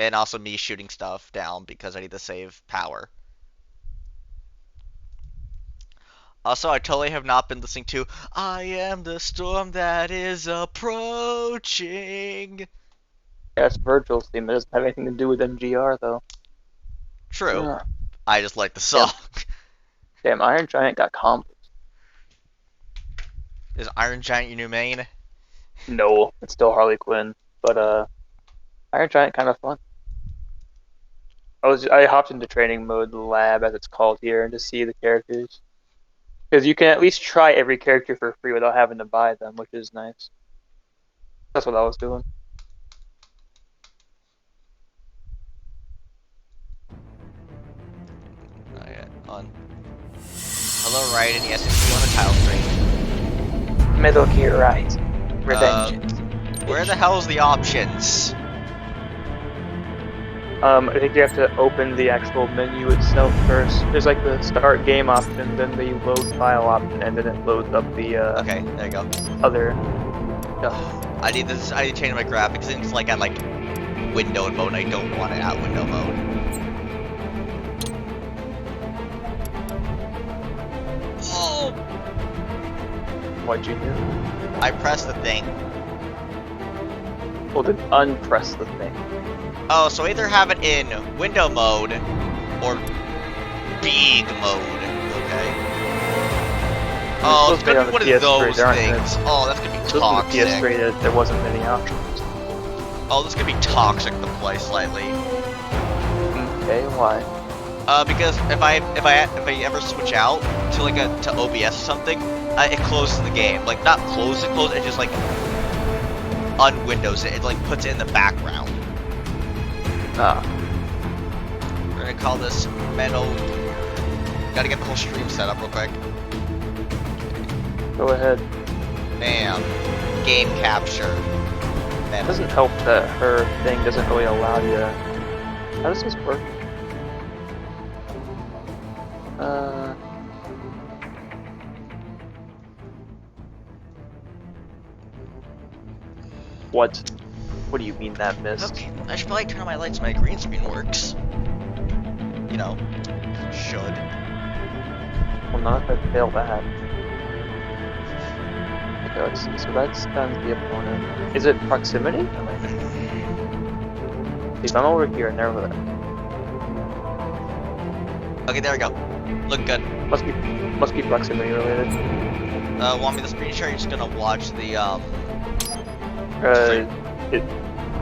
And also me shooting stuff down because I need to save power. Also, I totally have not been listening to I Am the Storm That Is Approaching. Yeah, it's Virgil's theme. It doesn't have anything to do with MGR, though. True. Ugh. I just like the song. Damn, damn, Iron Giant got combos. Is Iron Giant your new main? No, it's still Harley Quinn, but Iron Giant kind of fun. I hopped into training mode, the lab as it's called here, and to see the characters. Because you can at least try every character for free without having to buy them, which is nice. That's what I was doing. Oh, yeah. On. Hello, Raiden. Yes, it's you on the title screen. Metal Gear Rise. Revenge. Where the hell's the options? I think you have to open the actual menu itself first. There's like the start game option, then the load file option, and then it loads up the Okay, there you go. other stuff. I need this. I need to change my graphics. It's like at like windowed mode. I don't want it at window mode. Oh! What'd you do? I pressed the thing. Well, then unpress the thing. Oh, so either have it in window mode or big mode. Okay. Oh, it's gonna be one of those things. Oh, that's gonna be toxic. The PS3, there wasn't many options. Oh, this is gonna be toxic to play slightly. Okay, why? Because if I ever switch out to like to OBS or something, it closes the game. Like not close it, it just like unwindows it. It like puts it in the background. Ah. We're gonna call this Metal. Gotta get the whole stream set up real quick. Go ahead. Bam. Game capture. It doesn't help that her thing doesn't really allow you to... How does this work? What? What do you mean that missed? Okay, I should probably turn on my lights so my green screen works. You know, should. Well, not if I fail that. Okay, let's see. So that stuns the opponent. Is it proximity? If I'm over here and they're over there. Okay, there we go. Look good. Must be proximity related. Want me to screen share? You're just gonna watch the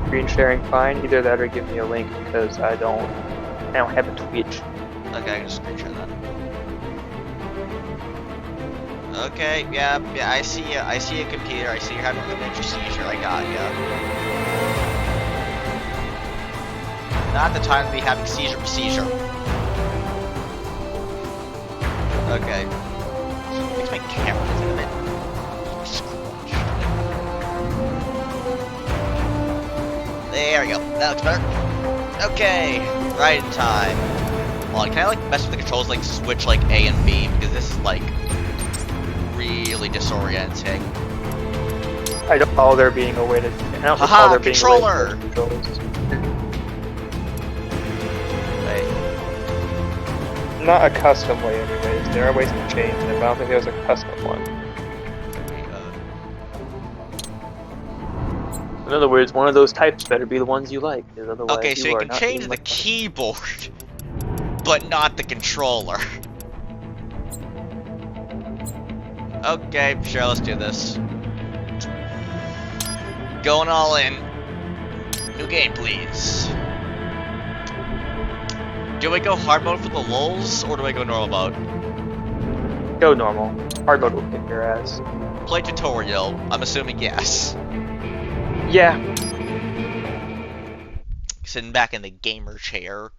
Screen sharing fine. Either that or give me a link because I don't have a Twitch. Okay, I can just screen share that. Okay, yeah, I see you. I see a computer. I see you're having a miniature seizure. I got ya. Not the time to be having seizure procedure. Okay. So fix my camera. It's a bit squashed. There we go. That looks better. Okay, right in time. Hold on, can I like mess with the controls, like switch like A and B, because this is like really disorienting. I don't recall there being a way to. I don't recall there being a way to switch controls. Wait. Not a custom way, anyways. There are ways to change them, but I don't think there was a custom one. In other words, one of those types better be the ones you like. Okay, so you can change the keyboard, but not the controller. Okay, sure, let's do this. Going all in. New game, please. Do I go hard mode for the lulz, or do I go normal mode? Go normal. Hard mode will kick your ass. Play tutorial. I'm assuming yes. Yeah. Sitting back in the gamer chair.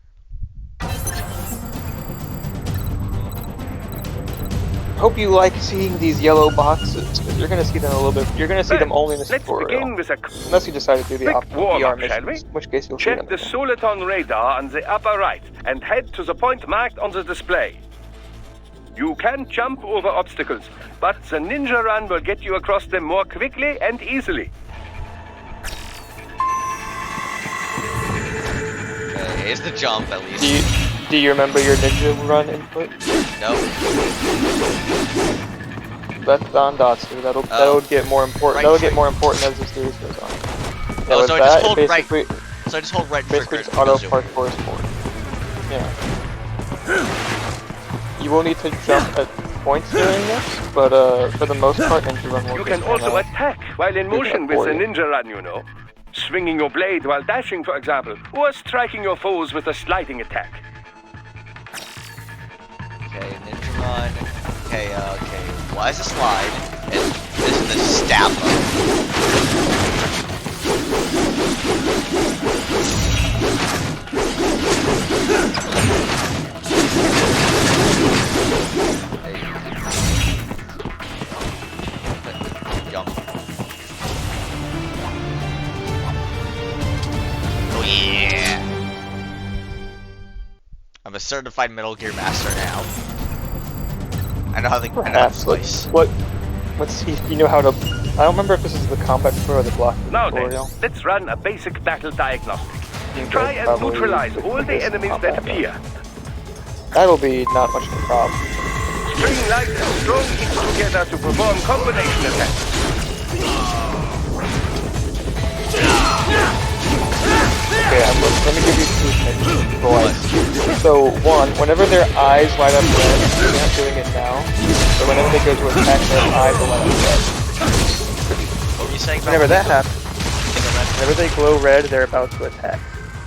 Hope you like seeing these yellow boxes, because you're gonna see them a little bit. You're gonna see them only in the tutorial. Unless you decide to do the VR missions, in which case you'll see them. Check the Soliton radar on the upper right and head to the point marked on the display. You can jump over obstacles, but the ninja run will get you across them more quickly and easily. Okay, it's the jump at least. Do you remember your ninja run input? No. That's Zandatsu. That'll get more important. Right That'll trigger. get more important as the series goes on. Yeah, Oh, with so I that, just hold right. basically, So I just hold right basically trigger. just auto zoom. parkour sport. Yeah. You will need to jump at points during this, but for the most part, ninja run will You just can also kinda attack while in do motion that with for the you. ninja run, you know. Swinging your blade while dashing, for example, or striking your foes with a sliding attack. Okay, ninja run. Okay, okay. Why is it slide? And this is the stab mode. Jump. Oh yeah! I'm a certified Metal Gear Master now. I know how to Perhaps. slice. Let's see if you know how to. I don't remember if this is the combat pro or the block Now then, tutorial. let's run a basic battle diagnostic. think Try that's and probably neutralize all the basic enemies combat, that appear. That'll be not much of a problem. String light and strong hits together to perform combination attacks. Okay, let me give you two things, boys. So, one, whenever their eyes light up red, they're not doing it now, but whenever they go to attack, their eyes will light up red. What were you saying? Whenever that happens, happens. whenever they glow red, they're about to attack.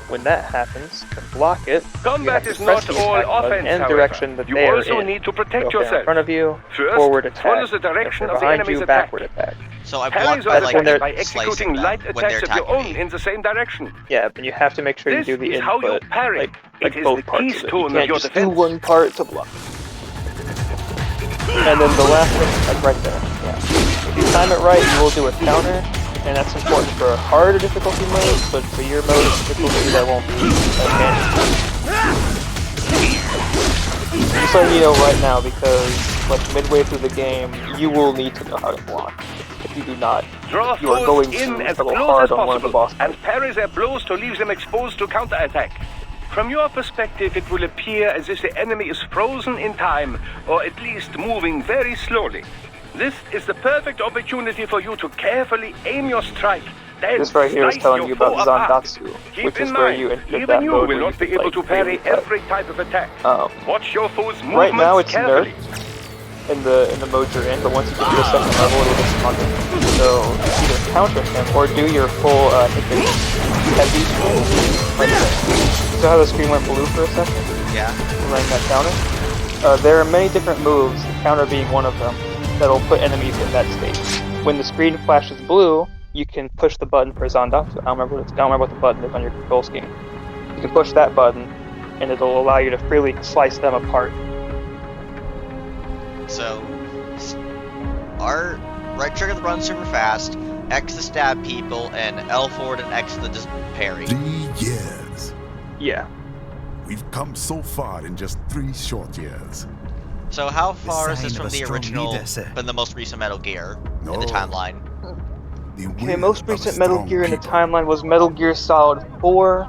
When that happens, to block it, Combat you is have to press not the all attack button offense, in the however. direction that You they are also in. need to So protect if they're in yourself. front of you, First, forward attack. follow the If they're direction of the behind enemy's you, attack. backward attack. So I Parries block are by like when they're by slicing executing them light when they're attacks of your attacking own me. in the same direction. Yeah, but you have to make sure you This do the is how you input, parry. like It is both the parts of it. You keystone of can't your just do defense. one part to block. And then the last thing, like right there. Yeah. If you time it right, you will do a counter, and that's important for a harder difficulty mode, but for your mode of difficulty, that won't be Just letting you know right now, because like midway through the game, you will need to know how to block. If you do not, Draw you are foes going in to as struggle close hard as on one of the possible boss and parry their blows to leave them exposed to counterattack. From your perspective, it will appear as if the enemy is frozen in time, or at least moving very slowly. This is the perfect opportunity for you to carefully aim your strike. Then This right here is slice telling your you about foe apart. Zandatsu, Keep which in is where mind, you input even that you mode will where not be can, able like, to parry really cut. every type of attack. Um, Watch your foe's movements Right now it's carefully. nerfed in the mode you're in, but once you get to the second level, it'll get stronger. So either counter him or do your full hit the heavy screen right there. So how the screen went blue for a second, Yeah. running that counter. There are many different moves, the counter being one of them, that'll put enemies in that state. When the screen flashes blue, you can push the button for Zandatsu. I don't remember what the button is on your control scheme. You can push that button, and it'll allow you to freely slice them apart. So, R right trigger to run super fast, X to stab people, and L forward and X to just parry. 3 years. Yeah. We've come so far in just 3 short years. So how far is this sign from of a the strong original, leader, sir. from the most recent Metal Gear in the No. timeline? The Okay, will most of a recent Metal strong Gear in the people. timeline was Metal Gear Solid 4,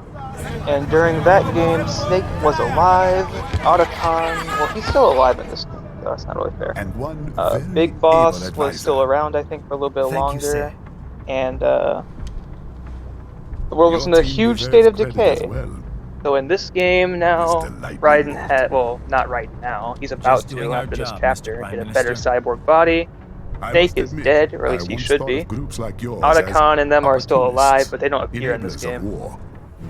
and during that game, Snake was alive, Otacon, well, he's still alive in this game, so that's not really fair. And one very Big Boss able was advisor. still around, I think, for a little bit Thank you, longer, sir. and the world was Your in a team huge deserves state of credit decay. as well. So in this game now, Mr. Lightning Raiden Bolt. had, well, not right now, he's about Just to doing our after this job, chapter, Mr. Prime get a better Minister. cyborg body. I Snake must is admit, dead, or at least I he once should thought be. of groups like yours Otacon as and them are still alive, opportunists, but they don't appear in this enablers of game. war.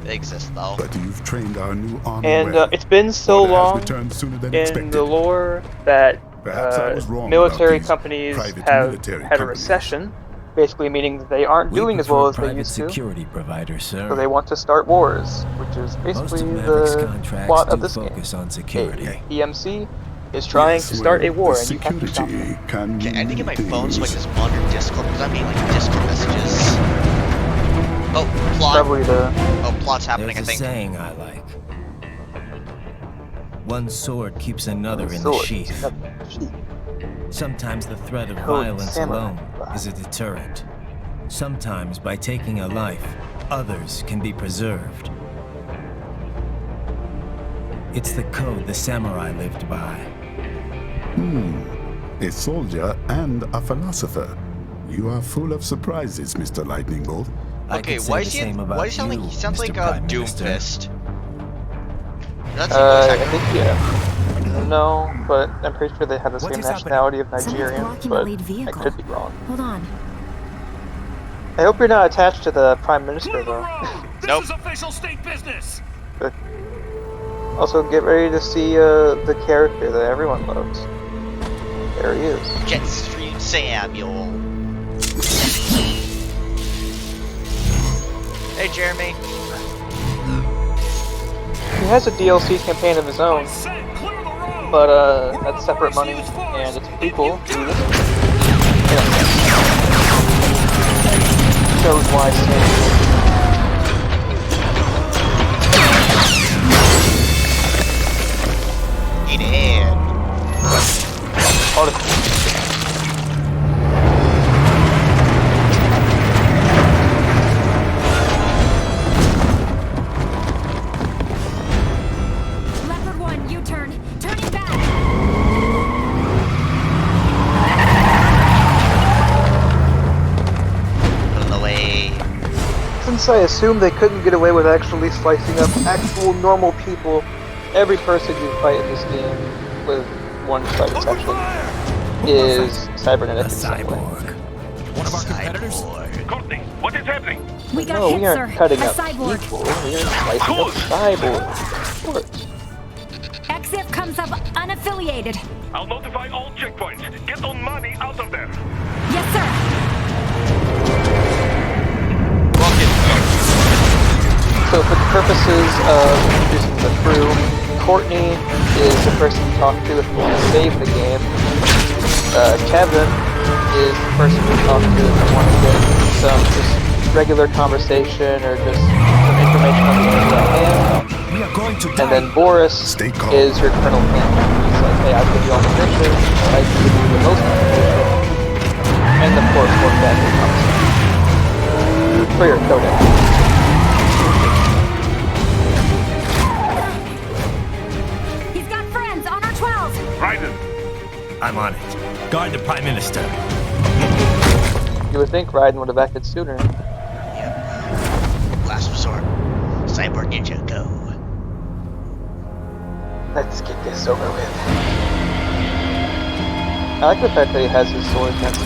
They exist though. But you've trained our new army And well. it's been so Order has long returned sooner than in expected. the lore that Perhaps I was wrong military about these companies private have military had a companies. recession, basically meaning that they aren't We doing as prefer well as they private used to. security provider, sir. So they want to start wars, which is Most basically of Maverick's the contracts plot do of this game. focus on security. EMC is trying Yes, to start well, a war, the and you have to stop security them. can Okay, I need to get my mean phone so I can things. just monitor Discord, because I'm getting like Discord messages. Oh, plot. Probably the Oh, plot's happening, There's I a think. saying I like. One sword keeps another in the sword. sheath. Sometimes the threat of Code violence Samurai. alone is a deterrent. Sometimes by taking a life, others can be preserved. It's the code the samurai lived by. A soldier and a philosopher. You are full of surprises, Mr. Lightning Bolt. I Okay, could say why the does he same about why does he sound like you, he sounds Mr. like Prime Doom Minister. Fist? That's I think yeah. No, but I'm pretty sure they have the What same is happening? nationality of Someone's Nigerian, blocking but the lead I vehicle. could be wrong. Hold on. I hope you're not attached to the Prime Minister, though. Nope. official state business. Also, get ready to see the character that everyone loves. There he is. Jetstream Samuel. Hey, Jeremy. He has a DLC campaign of his own, but that's separate money, and it's prequel to this one. Shows why Samuel. Eat a head. Article. Leopard 1, U-turn. Turning back. On the way. Since I assume they couldn't get away with actually slicing up actual normal people, every person you fight in this game, with one slight exception, is cybernetic A in some way. cyborg. One of our competitors? Cyborg. Courtney, what is happening? We got No, hit, we aren't sir. cutting A up cyborg. people, we are slicing up cyborgs. Of course. XF comes up unaffiliated. I'll notify all checkpoints. Get on money out of there. Yes, sir. So for the purposes of introducing the crew, Courtney is the person to talk to if you want to save the game. Kevin is the person to talk to if you want to get some just regular conversation or just some information on the area at hand. We are going to And then Boris Stay calm. is your Colonel King. He's like, hey, I'll give you all the missions, I can give you the most information, and of course, work back your conversation. For your codex. He's got friends on our 12. Raiden, I'm on it. Guard the Prime Minister. You would think Raiden would have acted sooner. Yep. Last resort. Cyborg Ninja, go. Let's get this over with. I like the fact that he has his sword next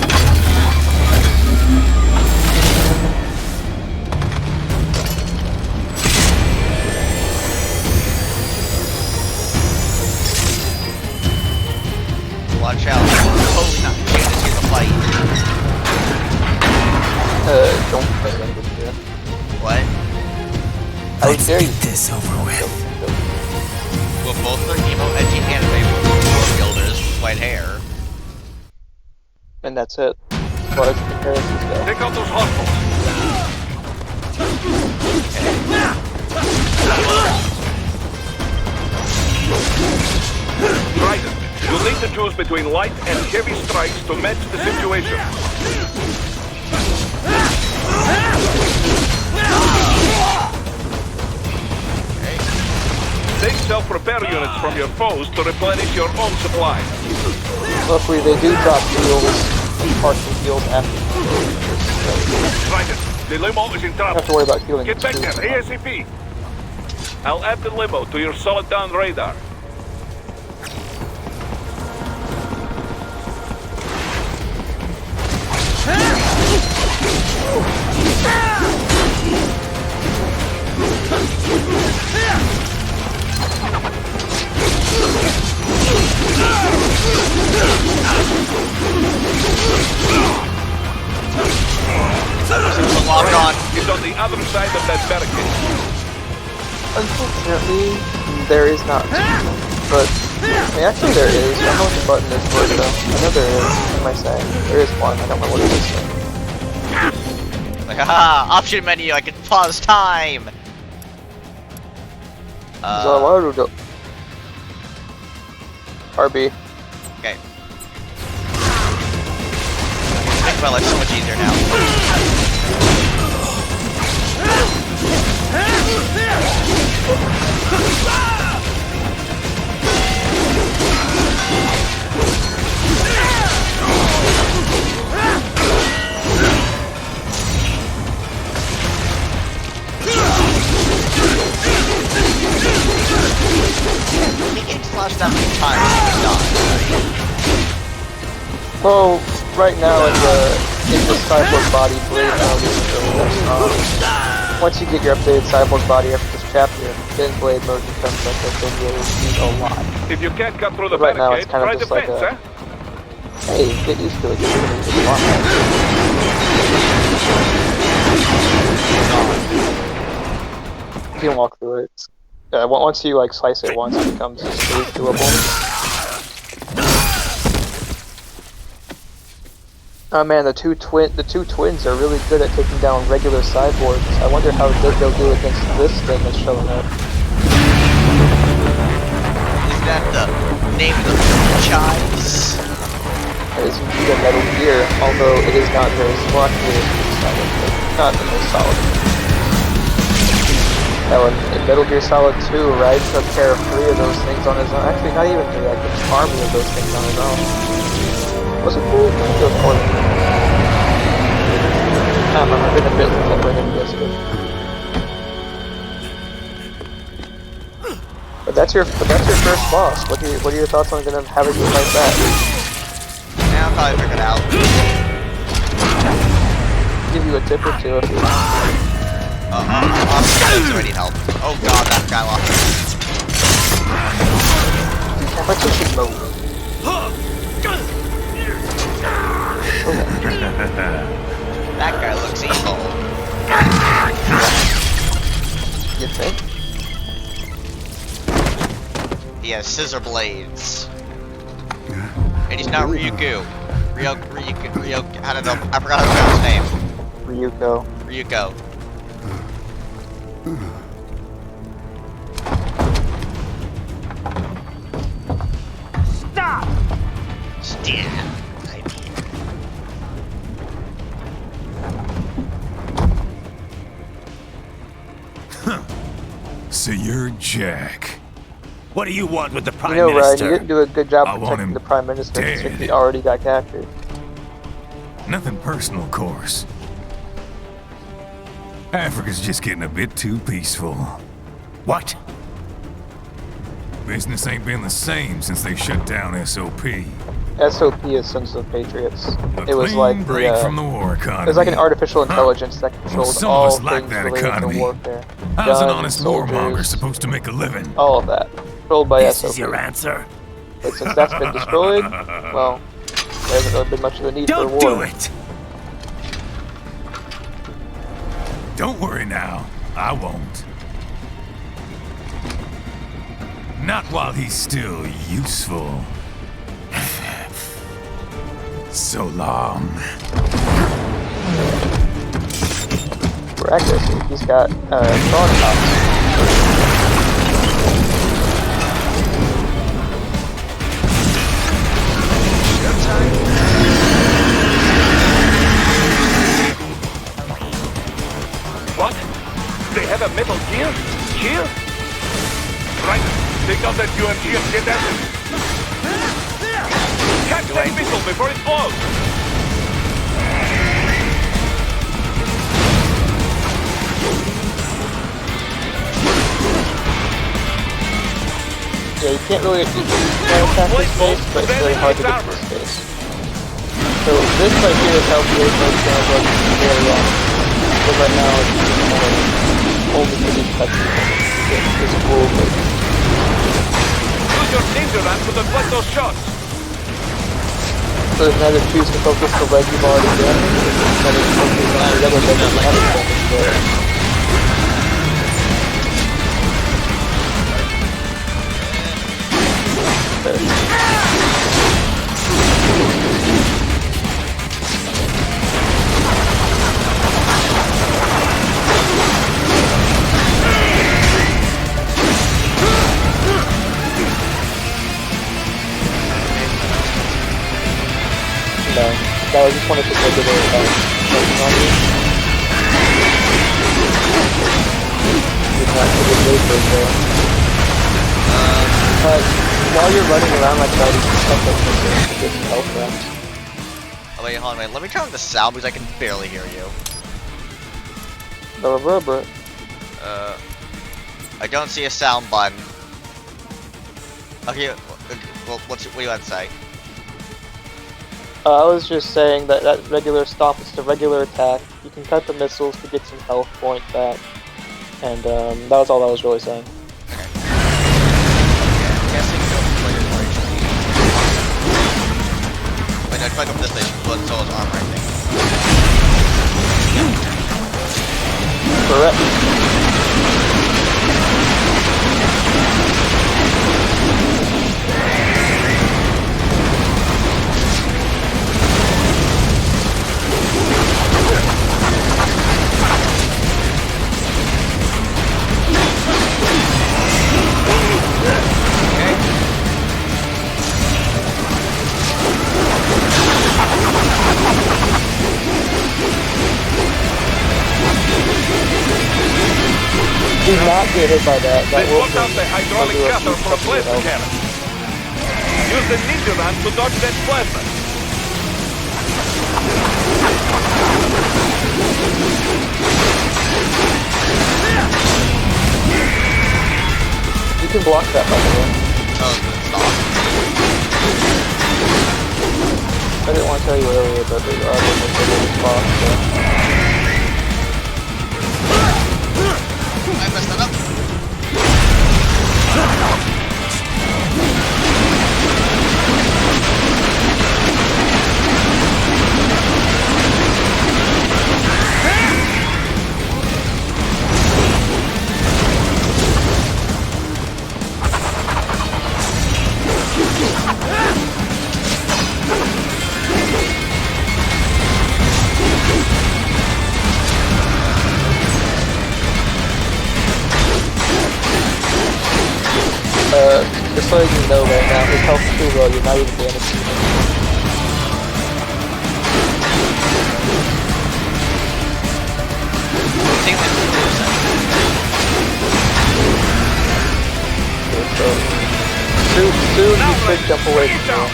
Watch out. Totally not going to see the fight. don't play language here. What? How Let's dare get you? this over with. Well, both are emo edgy anime builders with white hair. And that's it. As far as comparisons go. take out those hostiles. Raiden, you'll need to choose between light and heavy strikes to match the situation. Take self-repair units from your foes to replenish your own supply. Luckily, they do drop heals, partial heals after you so Raiden, the limo is in you don't trouble. have to worry about healing. Get back there, ASAP. I'll add the limo to your solid down radar. Lock on. Is on the other side of that barricade. Unfortunately, there is not. But, actually there is. I don't know what the button is for it though. I know there is. What am I saying? There is one. I don't know what it is. Like, haha, option menu, I can pause time! Zalarudo. RB. Okay. Make my life so much easier now. He gets flashed that many times, he's not. Well, right now in the cyborg body blade once you get your updated cyborg body after this chapter, then blade mode becomes like a thing you'll use a lot. If you can't cut through the Right now it's barricade, kind of try just the like fence, a hey, get used to it. It's fun. You can walk through it. Once you like slice it once, it becomes pretty doable. Oh man, the two twins are really good at taking down regular cyborgs. I wonder how good they'll do against this thing that's showing up. Is that the name of the franchise? It is indeed a Metal Gear, although it is not very smart. It's not the most solid. Now in Metal Gear Solid 2, Raid took care of 3 of those things on his own. Actually, not even 3, like an army of those things on his own. Was it 3? I think it was 4. I don't remember, it's been a bit since I played it. But that's your first boss. What are your thoughts on having you fight that? Yeah, I'll probably figure it out. Give you a tip or two if you want. It's already help. Oh god, that guy lost. Competition mode. That guy looks evil. You think? He has scissor blades. And he's not Ryugu. Ryugu, I don't know, I forgot how to pronounce his name. Ryuko. Stop! Stab. So you're Jack. What do you want with the Prime You know, Ryan, Minister? you didn't do a good job I want protecting him the Prime Minister dead. since he already got captured. Nothing personal, of course. Africa's just getting a bit too peaceful. What? Business ain't been the same since they shut down SOP. SOP is Sons of Patriots. A It was clean like break from the the war economy. it was like an artificial intelligence that controlled some of all us like things that related economy. to warfare. How's an Guns, honest warmonger soldiers, supposed to make a living? all of that. Controlled by This SOP. is your answer? But since that's been destroyed, well, there hasn't really been much of the need Don't for war. do it! Don't worry now. I won't. Not while he's still useful. So long. For accuracy, he's got strong tops. What? They have a Metal Gear? Here? Right. Take out that UMG and get at it. Catch that missile before it blows! Yeah, you can't really attack this space, but it's very hard to get to this space. So this right here is how the mode sounds like very well. Because right now it's just kind of only for these cutscenes. It's cool, but Use your ninja ram to deflect those shots! so you can either choose to focus the leg you've already done, or you can focus on the other leg that you haven't done yet. No, I just wanted to take it focus on you. You're not to get way further. While you're running around like that, you can stuff like this to get some health back. Oh wait, hold on, wait. Let me turn on the sound because I can barely hear you. Blah, blah, blah, blah. I don't see a sound button. Okay, well, what do you want to say? I was just saying that that regular stop is the regular attack. You can cut the missiles to get some health point back. And that was all I was really saying. Okay. I'm guessing don't play your HP. Wait, no, click up this station, but it's all his armor, I think. Correct. Do not get hit by that. That Then will walk out the hydraulic cutter for a plasma cannon. Use the ninja run to dodge that plasma. You can block that, by the way. Oh, stop. I didn't want to tell you earlier, but they are the spot. So. I messed that up. Just so you know right now, his health is too low, you're not even damaging him. Take this. Soon you could jump away from him,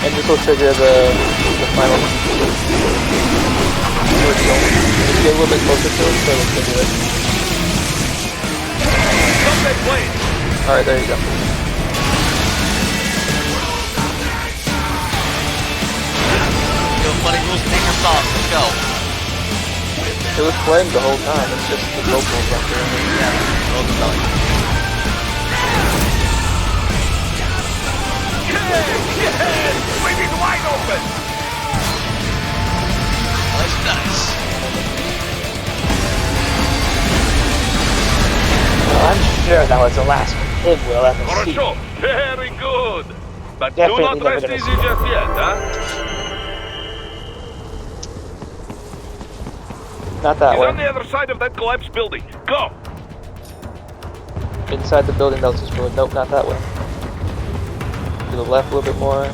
and this will trigger the final. Just get a little bit closer to him, so it'll trigger it. Stop that blade! Alright, there you go. Yo, buddy, rules make your sauce. Let's go. It was flamed the whole time, it's just the vocals up there. Yeah, roll the belly. Yes! Swing it wide open! Nice. I'm sure that was the last hit we'll ever see. Хорошо, very good. But Definitely do not never rest gonna easy see just yet, huh? Not that He's on way. the other side of that collapsed building. Go! Inside the building, that was just really, nope, not that way. To the left a little bit more.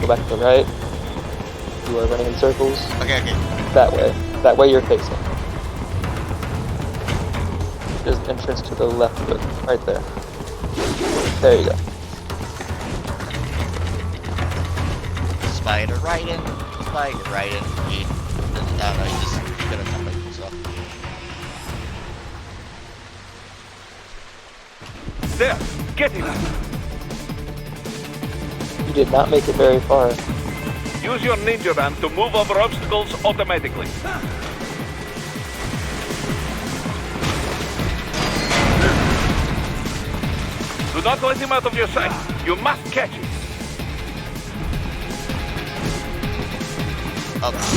Go back to the right. You are running in circles. Okay. That way. That way you're facing. There's an entrance to the left of it. Right there. There you go. Spider right in. I don't know, you just gotta jump stuff. There, get him. You did not make it very far. Use your ninja run to move over obstacles automatically. Do not let him out of your sight. You must catch him. Up. Let's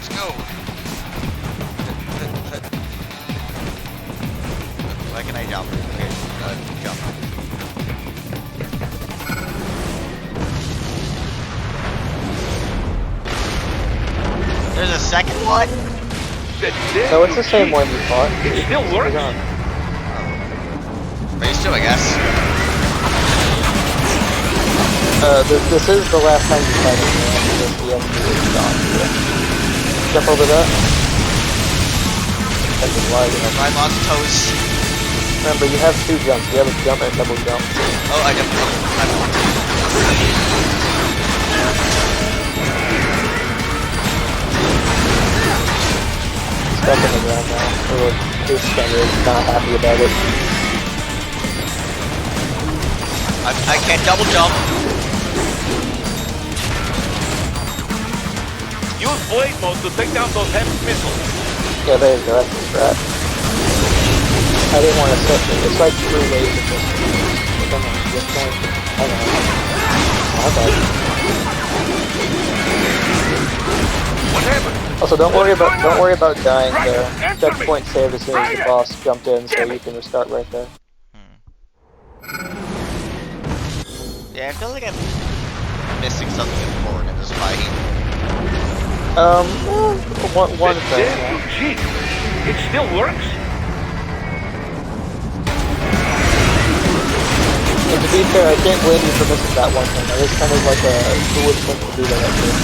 go. Why can I jump? Okay, jump. There's a second one? No, it's the same one you fought. It still works? Phase 2, I guess. This is the last time you fight him. The end is gone. Jump over that. That's a lie, you know. I lost toes. Remember, you have two jumps. You have a jump and a double jump. Oh, I jumped. stuck in the ground now. His standard is not happy about it. I can't double jump. Use blade mode to take down those heavy missiles. Yeah, there you go, that's the strat. I didn't want to set it. It's like 3 waves of this. I don't know, just going. I don't know. My bad. What happened? Also, don't worry about dying there. Checkpoint saved as soon as the boss jumped in, so you can restart right there. Yeah, I feel like I'm missing something important in this fight. One thing. Damn, gee, it still works? And to be fair, I can't blame you for missing that one thing. That is kind of like a foolish thing to do that I did.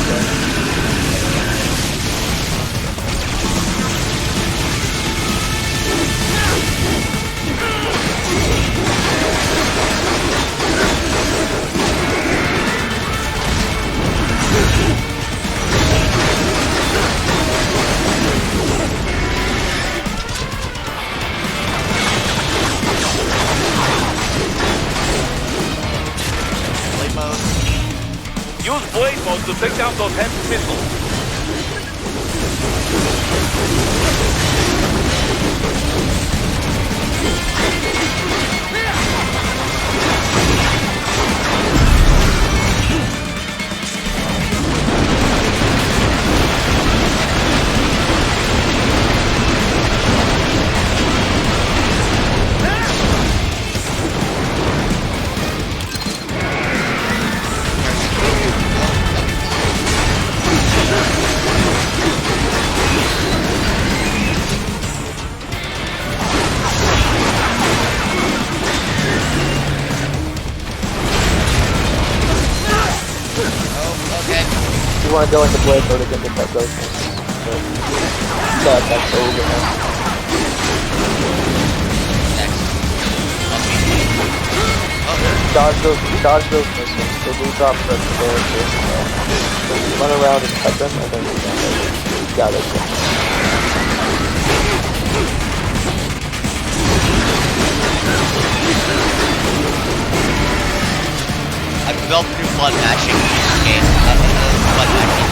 Use blade mode to take down those heavy missiles. You want to go into blade mode again to get those things. That's over now. Dodge those missiles. They do drop the barricades. So run around and cut them, and then you got it. I've developed a new blood matching game. Blood matching.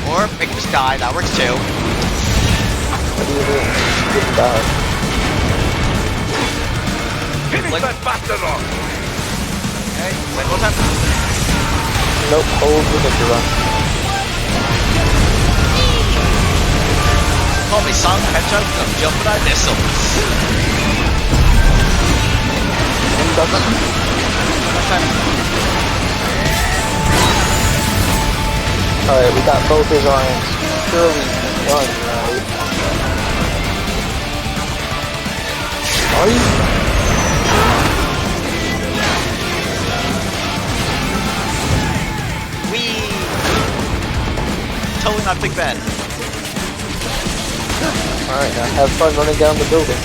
Or make him just die, that works too. What do you do? You didn't die. Finish that bastard off! Okay, wait, what's that? Nope, hold the ninja run. Call me Song Petra, I'm jumping on missiles. Alright, we got both his arms. Surely done, right? Are you? Wee! Totally not Big Ben. Alright, now have fun running down the building.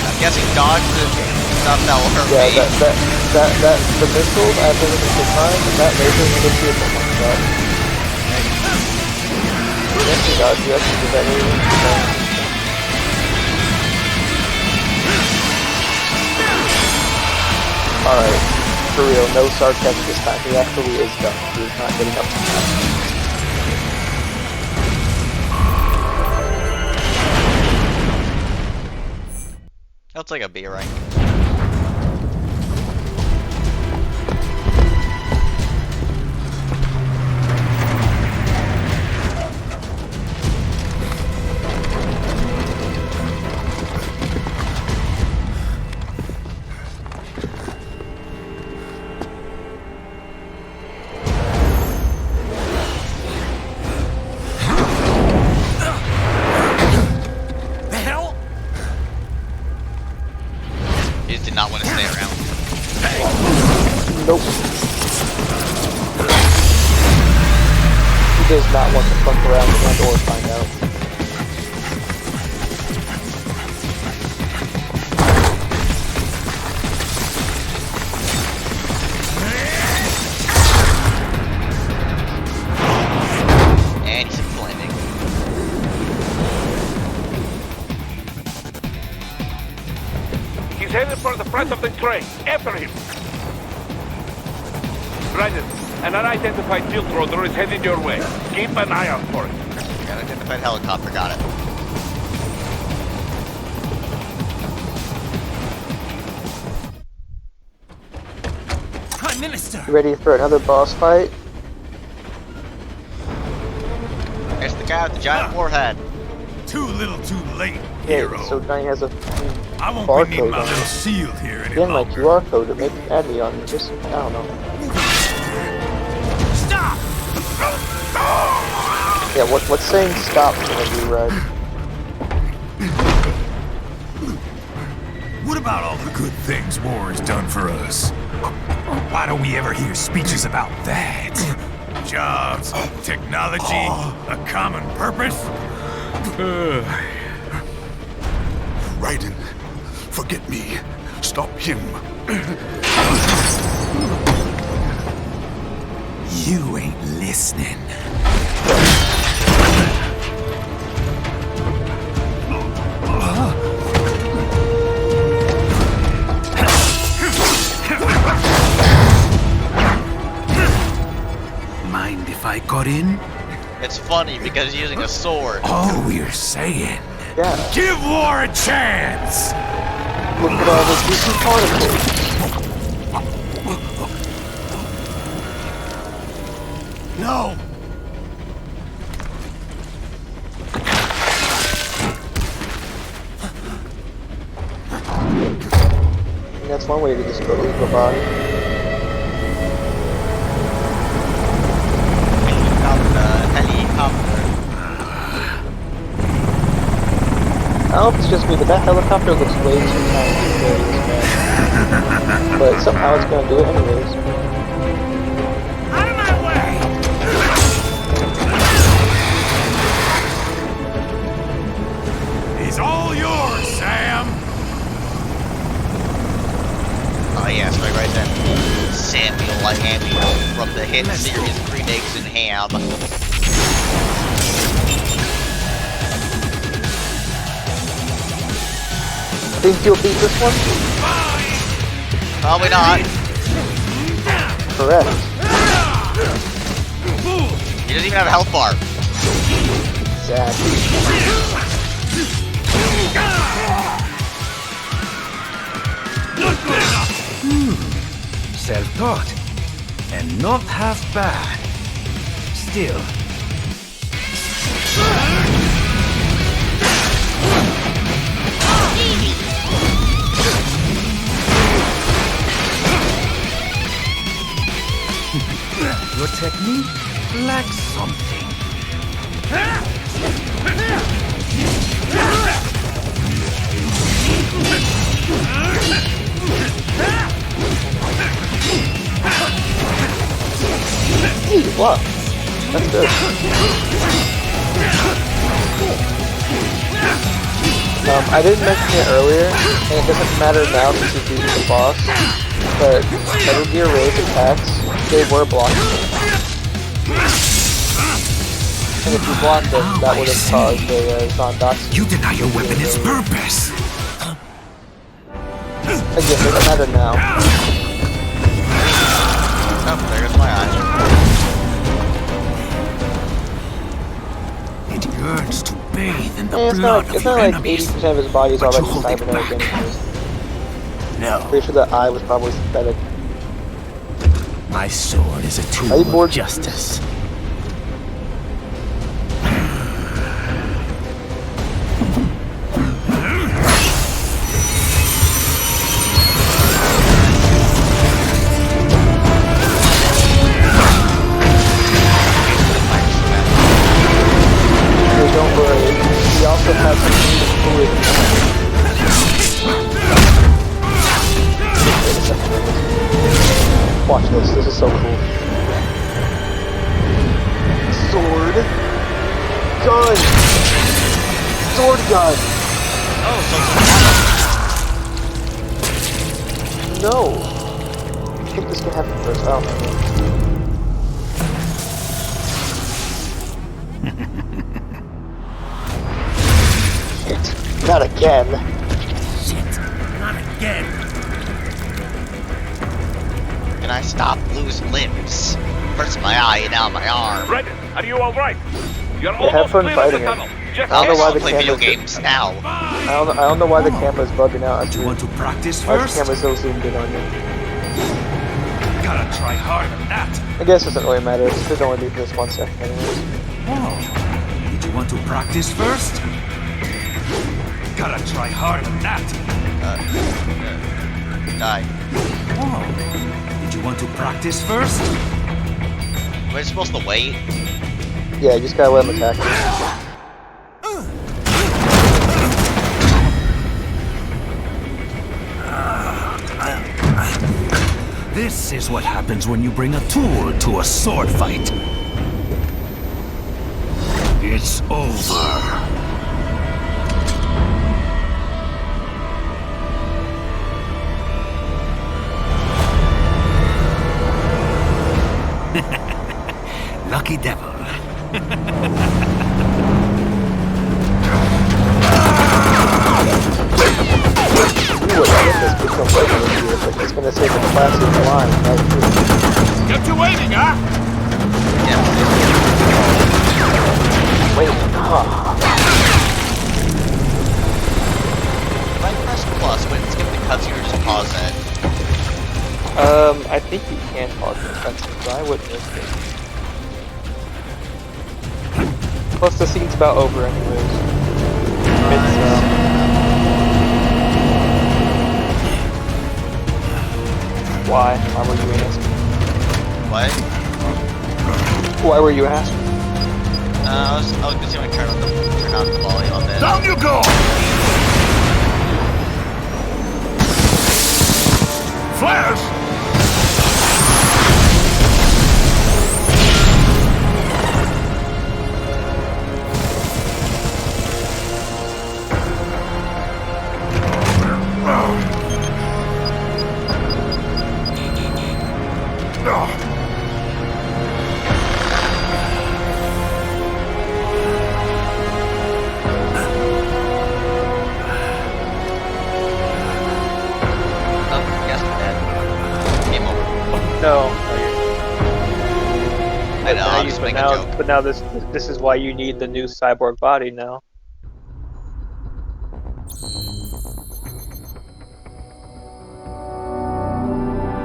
I'm guessing dodge the stuff that will hurt me. The missiles, I have to look at the time, and that laser is going to be a one shot. Yes, you dodge, you actually did that laser. Alright, for real, no sarcasm this time. He actually is done. He is not getting up to that. That's like a B rank. Did not want to stay around. Nope. He does not want to fuck around and or find out. front of the train. After him. Raiden, an unidentified field rotor is headed your way. Keep an eye out for it. Unidentified helicopter, got it. Prime Minister! Ready for another boss fight? It's the guy with the giant warhead. Too little too late, Yeah, hero. so now he has a I won't be needing barcode my on little it. shield here any Again, my longer. QR code to make add me on just I don't know. Stop! Yeah, what's saying stop gonna do, Red? What about all the good things war has done for us? Why don't we ever hear speeches about that? Jobs, technology, a common purpose? Raiden, forget me. Stop him. You ain't listening. Mind if I got in? It's funny because he's using a sword. All we're saying. Yeah, Give war a chance! look at all the decent particles. No! And that's one way to just go leave a body. Helicopter. I don't know if it's just me, but that helicopter looks way too tiny to carry this man. But somehow it's gonna do it anyways. Out of my way! He's all yours, Sam! Oh yes, right then. Samuel Hamilton from the hit series Green Eggs and Ham. Think you'll beat this one? Probably not. Correct. He doesn't even have a health bar. Exactly. Self-taught, and not half bad. Still. Your technique lacks something. Hey, what? That's good. I didn't mention it earlier, and it doesn't matter now since you've beaten the boss, but Metal Gear Rage attacks, they were blocking. And if you blocked them, that would have caused a Zondoxy. You deny your weapon its purpose. Again, it doesn't matter now. Oh, there goes my eye. It yearns to bathe in the And blood it's of not your like enemies. 80% of his body's But you already hold it cybernetic back. anyways. No, Pretty sure that eye was probably synthetic. my sword is a Are you tool bored? of justice. So don't worry, he also has some fluid. Wait a second. Watch this is so cool. Sword. Gun! Sword gun! No! I think this can happen first. Oh, Not again. Shit, not again. Can I stop losing limbs? First my eye and now my arm. Raiden, are you all right? You're Yeah, have almost fun clear of the fighting it. tunnel. Just I don't know why the play video camera's- games now. I don't know why the camera's bugging out. Do you want to practice Why the first? camera's so zoomed in on you? Gotta try harder than that. I guess it doesn't really matter. It should only be for just 1 second anyways. Oh, did you want to practice first? Gotta try harder than that. Die. Oh, did you want to practice first? We're supposed to wait. Yeah, you just gotta let him attack you. This is what happens when you bring a tool to a sword fight. It's over. Lucky devil. You would get this become regular here, but it's gonna say the classic line right here. Get to waiting, huh? Wait, If I press plus when it's giving the cutscene or just pause it. I think you can pause the cutscene, but I wouldn't risk it. Plus, the scene's about over anyways. Why? Why were you asking? What? Why were you asking? I was just gonna turn on the volume on this. Down you go! Flares! No. I know, I'm just making a joke. But now this is why you need the new cyborg body now.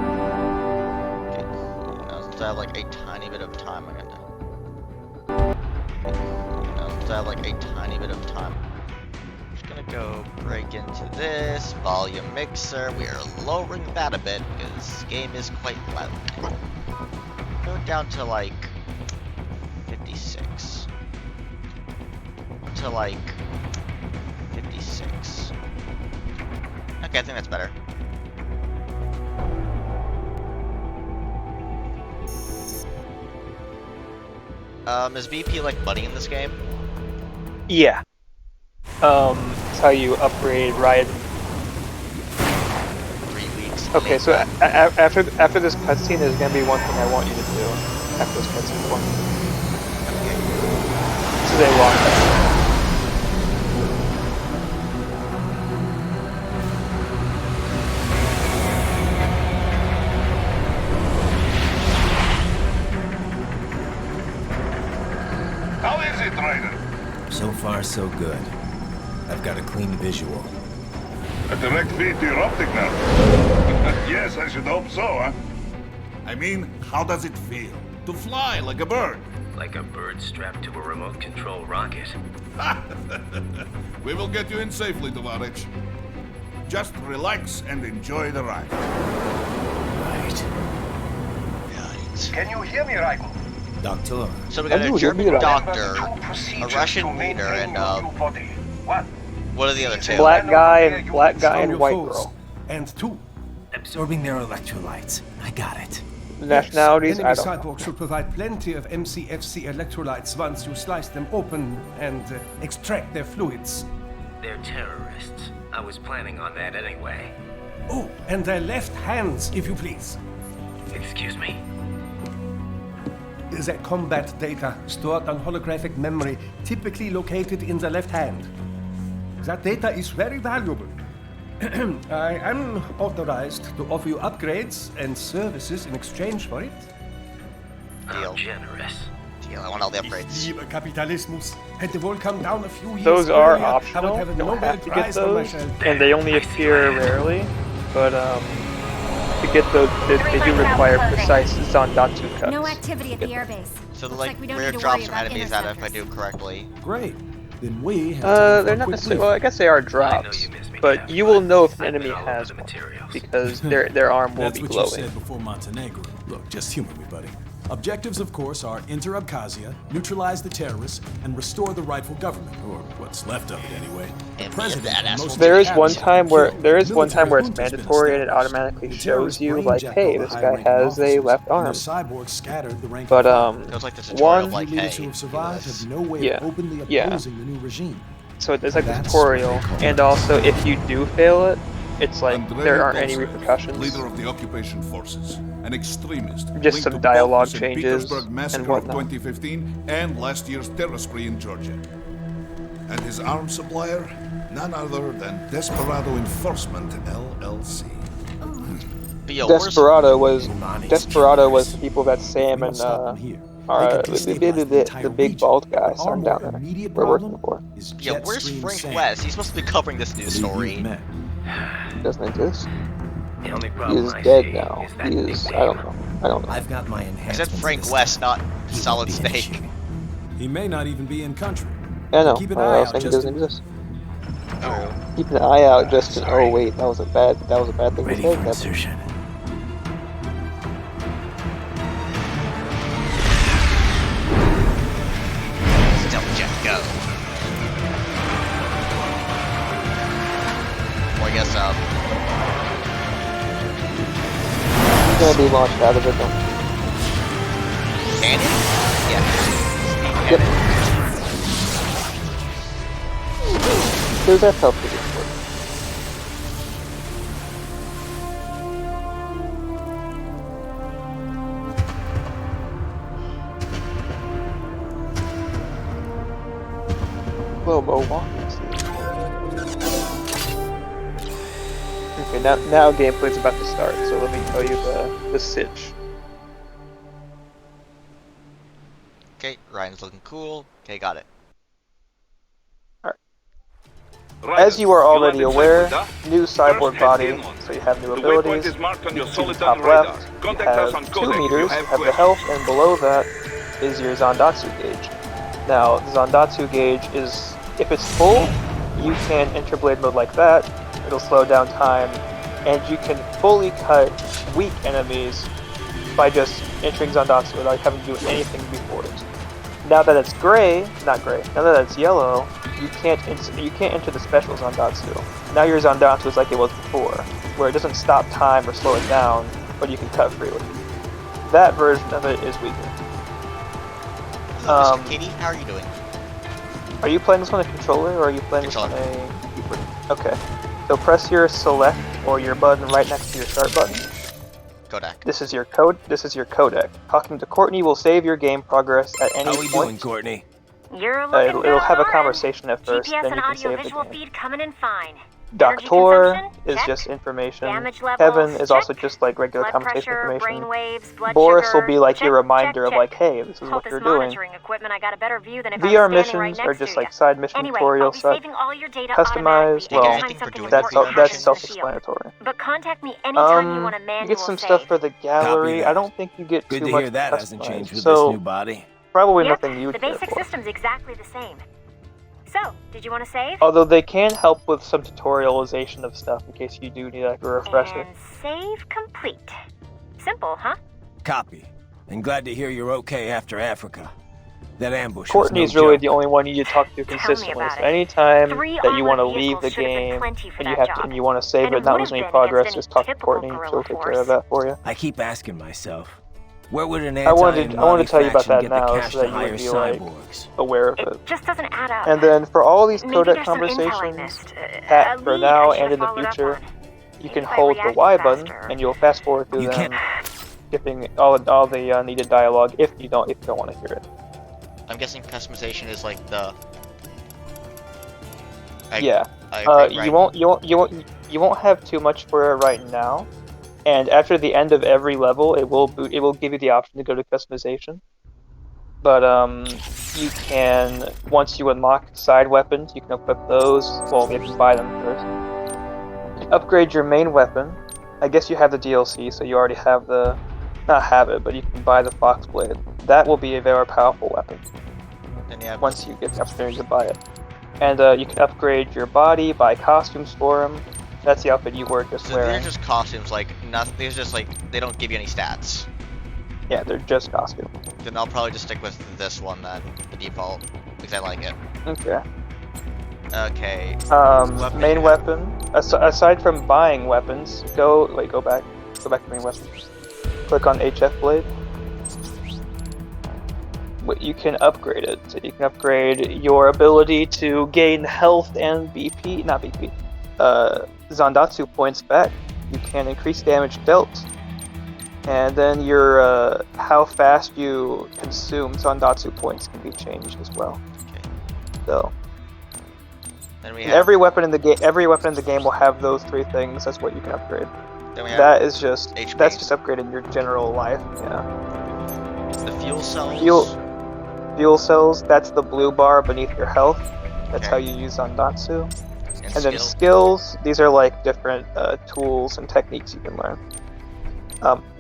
Okay, now since I have like a tiny bit of time, I'm gonna. Now since I have like a tiny bit of time, I'm just gonna go break into this volume mixer. We are lowering that a bit because this game is quite loud. Go down to like 56. To like 56. Okay, I think that's better. Is VP like money in this game? Yeah. It's how you upgrade Raiden. 3 weeks. Okay, so after this cutscene, there's gonna be one thing I want you to do. After this cutscene, one. This is a long cutscene. How is it, Raiden? So far, so good. I've got a clean visual. A direct feed to your optic now. Yes, I should hope so, huh? I mean, how does it feel? To fly like a bird? Like a bird strapped to a remote control rocket. We will get you in safely, Tovarich. Just relax and enjoy the ride. Right. Can you hear me, Raiden? Doctor. So we got a German doctor, a Russian leader, and What? what are the other two? Black guy and white girl. And two. Absorbing their electrolytes. I got it. The nationalities, I don't know. Cyborg should provide plenty of MCFC electrolytes once you slice them open and extract their fluids. They're terrorists. I was planning on that anyway. Oh, and their left hands, if you please. Excuse me? Their combat data stored on holographic memory, typically located in the left hand. That data is very valuable. I am authorized to offer you upgrades and services in exchange for it. Deal. Generous. Deal. I want all the upgrades. Liebe Kapitalismus. Had the world come down a few years Those are earlier, I would optional. have a You don't Nobel have to get Prize on my those, shelf. and they only appear rarely. But to get those, they do require precise Zandatsu cuts. No activity at the airbase. So the Looks like we don't rare need to drops worry from about enemies out if I interceptors. do correctly. Great. Then we have time for They're a not quick necessarily. briefing. Well, I guess they are I know drops, you miss me, but Captain, you will know if an I've enemy got all has the one materials. because their arm will That's be what you glowing. said before Montenegro. Look, just humor me, buddy. Objectives, of course, are enter Abkhazia, neutralize the terrorists, and restore the rightful government, or what's left of it anyway. The And president that and asshole. most of There the is one cabinet time where killed. there is one Military time where it's junta's been mandatory and it established. automatically The shows terrorists you brainjacked like, all hey, the this guy high-ranking has a officers, left and arm. their cyborgs scattered the rank But It was like the tutorial one of like, leaders hey, who have survived this. have no way Yeah, of openly yeah. opposing the new regime. so there's like a That's tutorial, what they call and it. also if you do fail it, it's like Andrei there aren't any Bolshev, repercussions. leader of the occupation forces, an extremist. Just linked some to both dialogue the St. changes Petersburg and massacre of whatnot. 2015 and last year's terror spree in Georgia. And his arms supplier, none other than Desperado Enforcement LLC. But yo, where's Desperado was Romani's Desperado was generous. the people that Sam We and don't stop them here. are They could destabilize the entire the big region. bald guy Our Sam more down there. immediate We're working problem for. is yeah, where's Jetstream Frank Sam, West? He's supposed to be covering this news who you've story. met. Doesn't exist. The only He problem is I dead see now. is that He is. nickname. I don't know. I don't know. I've got my I enhancements. said Frank this West, time. not He won't Solid be an Snake. issue. He may not even be in country. I know. Keep an I eye was out, saying he Justin. doesn't exist. Oh. Keep an eye out, Justin. Oh wait, that was a bad thing Ready to say. for Captain. insertion. Stealth jet, go. Well, I guess He's gonna be launched out of it though. can it? Yeah. Yep. There's that health for this. Lobo walking scene. Okay, now gameplay's about to start, so let me tell you the sitch. Okay, Ryan's looking cool. Okay, got it. As you are already aware, new cyborg First, body, head in. so you have new The waypoint abilities. is marked on You your can see the Soliton top radar. left, you Contact us on have 2 Codec if you meters, have you have the questions. health, and below that is your Zandatsu gauge. Now, the Zandatsu gauge is, if it's full, you can enter blade mode like that, it'll slow down time, and you can fully cut weak enemies by just entering Zandatsu without having to do anything before it. Now that it's now that it's yellow, you can't enter the special Zandatsu. Now your Zandatsu is like it was before, where it doesn't stop time or slow it down, but you can cut freely. That version of it is weaker. Hello, Mr. Kitty, how are you doing? Are you playing this on a controller or are you playing this on Controller. a keyboard? Okay. So press your select or your button right next to your start button. Kodak. This is your codec. Talking to Courtney will save your game progress at any How we doing, point. Courtney? You're looking It'll good, have a Lauren. conversation at first, GPS then and you can save the audio-visual game. feed coming in fine. Energy Doctor consumption? is Check. just information. Damage levels? Kevin is also Check. just like regular Blood conversation pressure, information. brain waves, blood Boris sugar. will be like your Check, reminder check, of like, check. hey, this is Hope what this you're doing. monitoring equipment I got a better view than if I VR was standing right missions next are to just you. like side mission Anyway, tutorial I'll be stuff. saving all your data Customized, automatically well, anytime something for that's important doing that's happens in the shield. self-explanatory. But contact me anytime you want a You manual get some save. stuff for the gallery. that. I don't think you get Good too to much hear that hasn't customized. changed with so this new body. probably Yep, nothing you the care basic for. system's exactly the same. So, did you want to save? Although they can help with some tutorialization of stuff in case you do need like a refresher. And save complete. Simple, huh? Copy. And glad to hear you're okay after Africa. That ambush was Courtney's no really joke. the only one you need to talk to Tell me consistently. about So it. anytime 3 that you want to armored leave the vehicles should have been game plenty for and you that have to job. and you want to save And it, it not would lose have any been progress, against just talk to any Courtney. typical She'll take care guerrilla of that for you. I keep asking myself, where would an I wanted to tell you about that get now the cash so that to you would hire be like cyborgs? aware of It it. just doesn't add up. And then for all these Maybe codec there's some intel I conversations, missed. Pat, A for lead now I should and in have the followed up future, on. you Maybe can if I hold the reacted Y button faster. and you'll fast forward through You them, can't. skipping all the needed dialogue if you don't want to hear it. I'm guessing customization is like the... Yeah, I agree, You won't have too much for it right now. And after the end of every level, it will give you the option to go to customization. But you can, once you unlock side weapons, you can equip those. Well, you have to buy them first. Upgrade your main weapon. I guess you have the DLC, so you already have the, not have it, but you can buy the Fox Blade. That will be a very powerful weapon. And yeah, once you get the opportunity to buy it. And you can upgrade your body, buy costumes for them. That's the outfit you were just so wearing. these are just costumes, like, nothing. These just, like, they don't give you any stats. Yeah, they're just costumes. Then I'll probably just stick with this one then, the default, because I like it. Okay. Okay. Main weapon. Aside from buying weapons, go back to main weapon. Click on HF Blade. You can upgrade it. So you can upgrade your ability to gain health and BP, not BP, Zandatsu points back. You can increase damage dealt. And then your how fast you consume Zandatsu points can be changed as well. Okay. So then we have, every weapon in the game will have those three things. That's what you can upgrade. Then we have That is just HP. that's just upgrading your general life. Yeah. The fuel cells. Fuel cells. That's the blue bar beneath your health. That's Okay. how you use Zandatsu. And And then skills. These are like different tools and techniques you can learn.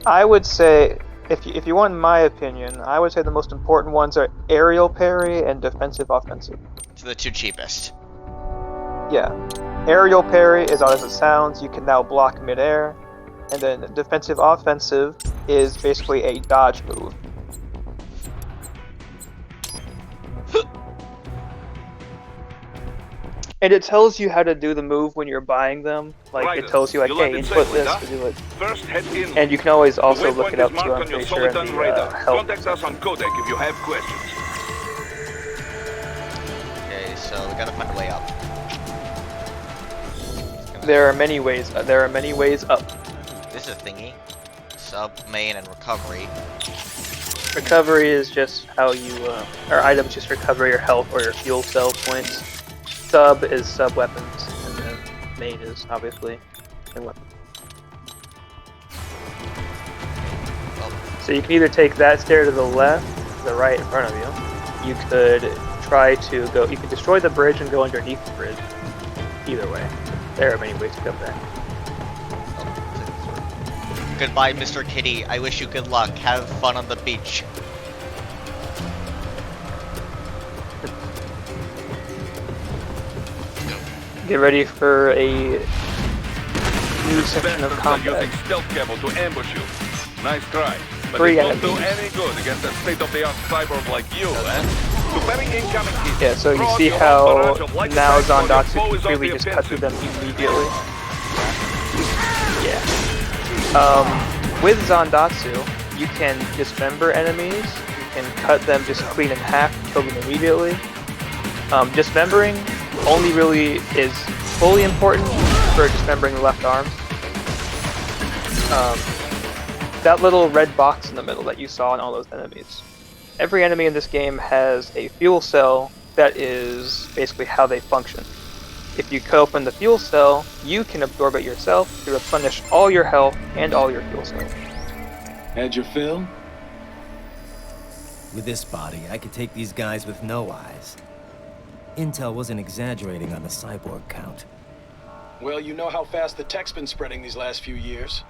I would say, if you want my opinion, I would say the most important ones are aerial parry and defensive offensive. So the two cheapest. Yeah. Aerial parry is all as it sounds. You can now block midair. And then defensive offensive is basically a dodge move. And it tells you how to do the move when you're buying them. Like, it tells you, like, hey, input this to do it. First, head in. And you can always also The look it waypoint up is too, marked I'm on your pretty sure, in Soliton the radar. help. Contact us on Codec if you have questions. Okay, so we gotta find a way up. There are many ways up. This is a thingy. Sub, main, and recovery. Recovery is just how you, or items just recover your health or your fuel cell points. Sub is sub weapons, and then main is obviously main weapon. So you can either take that stair to the left, to the right in front of you. You could try to go, you could destroy the bridge and go underneath the bridge. Either way. There are many ways to go back. Goodbye, Mr. Kitty. I wish you good luck. Have fun on the beach. Get ready for a new section of Bastards are combat. using stealth camo to ambush you. Nice try. But Three it won't do enemies. any good against a state-of-the-art cyborg like you, eh? Preparing incoming hit. Yeah, so you Draw see your how barrage of light now attacks while your Zandatsu foe can is on really the just cut through them offensive. immediately. Yeah. With Zandatsu, you can dismember enemies, you can cut them just clean in half, kill them immediately. Dismembering only really is fully important for dismembering the left arm. That little red box in the middle that you saw in all those enemies. Every enemy in this game has a fuel cell that is basically how they function. If you cut open the fuel cell, you can absorb it yourself to replenish all your health and all your fuel cells. Had your fill? With this body, I could take these guys with no eyes. Intel wasn't exaggerating on the cyborg count. Well, you know how fast the tech's been spreading these last few years.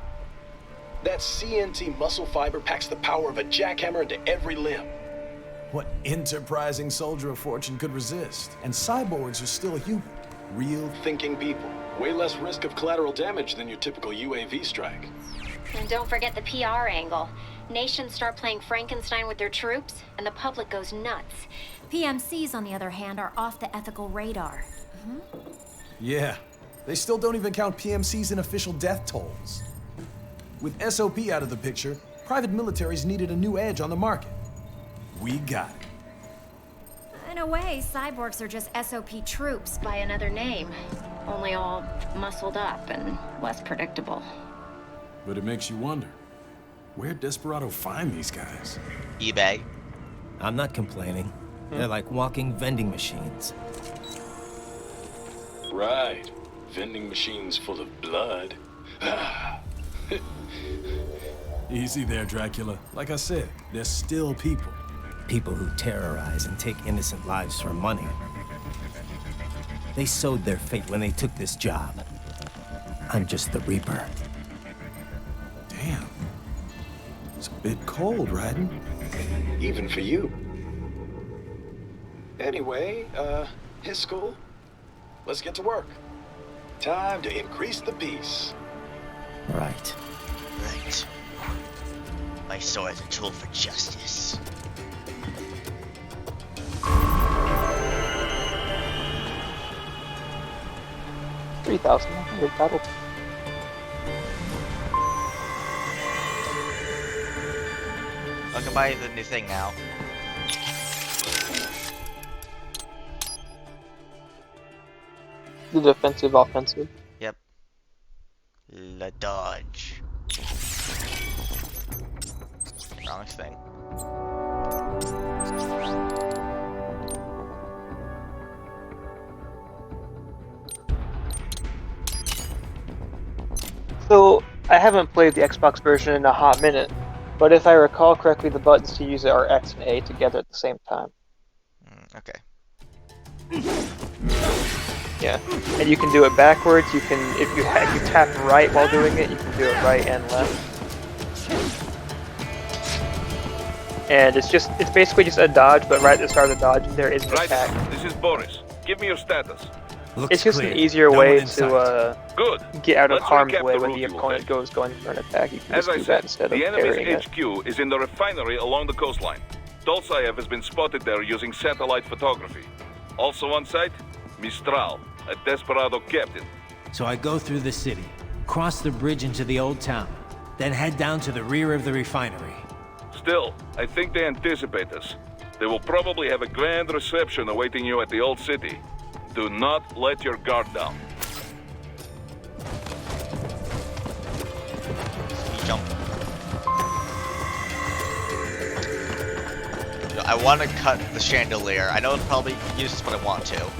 That CNT muscle fiber packs the power of a jackhammer into every limb. What enterprising soldier of fortune could resist? And cyborgs are still human. Real Thinking people. Way less risk of collateral damage than your typical UAV strike. And don't forget the PR angle. Nations start playing Frankenstein with their troops, and the public goes nuts. PMCs, on the other hand, are off the ethical radar. Yeah, they still don't even count PMCs in official death tolls. With SOP out of the picture, private militaries needed a new edge on the market. We got it. In a way, cyborgs are just SOP troops By another name, only all muscled up and less predictable. But it makes you wonder, where'd Desperado find these guys? eBay. I'm not complaining. They're like walking vending machines. Right. Vending machines full of blood. Easy there, Dracula. Like I said, they're still people. People who terrorize and take innocent lives for money. They sowed their fate when they took this job. I'm just the Reaper. Damn. It's a bit cold, Raiden. Even for you. Anyway, his school. Let's get to work. Time to increase the peace. Right. Right. My sword's a tool for justice. $3,100 battle. I can buy the new thing now. The defensive, offensive. Yep. La dodge. Wrong thing. So, I haven't played the Xbox version in a hot minute, but if I recall correctly, the buttons to use it are X and A together at the same time. Okay. Yeah, and you can do it backwards. You can, if you tap right while doing it, you can do it right and left. And it's basically just a dodge, but right at the start of the dodge, there is an attack. This is Boris. Give me your status. It's just an easier way to get out of harm's way when the opponent goes going for an attack. You can As just I do said, that instead of the parrying enemy's it. HQ is in the refinery along the coastline. Dolzaev has been spotted there using satellite photography. Also on site, Mistral, a desperado captain. So I go through the city, cross the bridge into the old town, then head down to the rear of the refinery. Still, I think they anticipate us. They will probably have a grand reception awaiting you at the old city. Do not let your guard down. Jump. I want to cut the chandelier. I know it's probably useless, but I want to.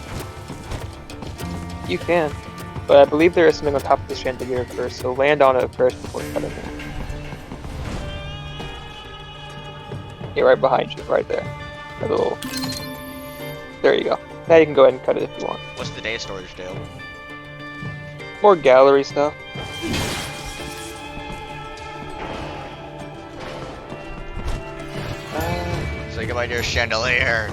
You can, but I believe there is something on top of the chandelier first, so land on it first before cutting it. Yeah, right behind you, right there. A little. There you go. Now you can go ahead and cut it if you want. What's the data storage do? More gallery stuff. So goodbye to your chandelier.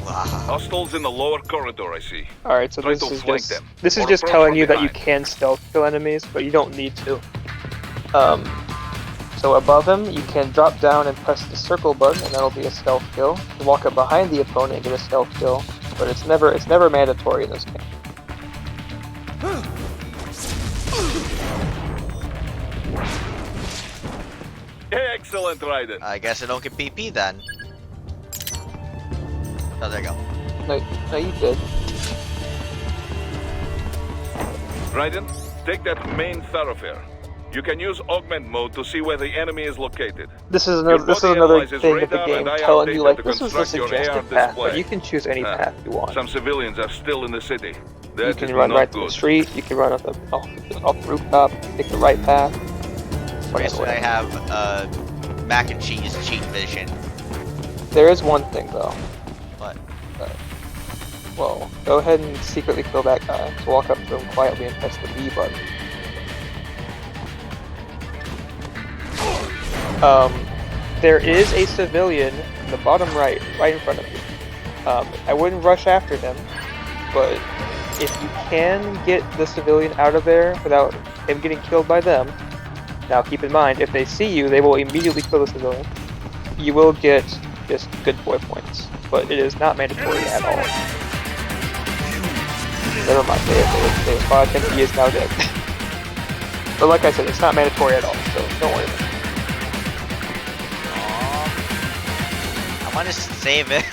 Wow. Hostiles in the lower corridor, I see. Alright, so Try this to is flank just them, this is or just approach telling from you that you behind. can stealth kill enemies, but you don't need to. So above him, you can drop down and press the circle button, and that'll be a stealth kill. You can walk up behind the opponent and get a stealth kill, but it's never mandatory in this game. Excellent, Raiden. I guess I don't get PP then. Oh, there you go. No, you did. Raiden, take that main thoroughfare. You can use augment mode to see where the enemy is located. This is Your another body analyzes thing of the radar game and IR telling you data like to this is the construct your AR suggested path, but display. you can choose any path you want. Some civilians are still in the city. That You can is run not right to good. the street. You can run off the rooftop. Take the right path. Basically, I have mac and cheese cheat vision. There is one thing though. What? Well, go ahead and secretly kill that guy. So walk up to him quietly and press the B button. There is a civilian in the bottom right in front of you. I wouldn't rush after him, but if you can get the civilian out of there without him getting killed by them, now keep in mind, if they see you, they will immediately kill the civilian. You will get just good boy points, but it is not mandatory at all. Never mind, they spotted him, he is now dead. But like I said, it's not mandatory at all, so don't worry about it. I want to save it.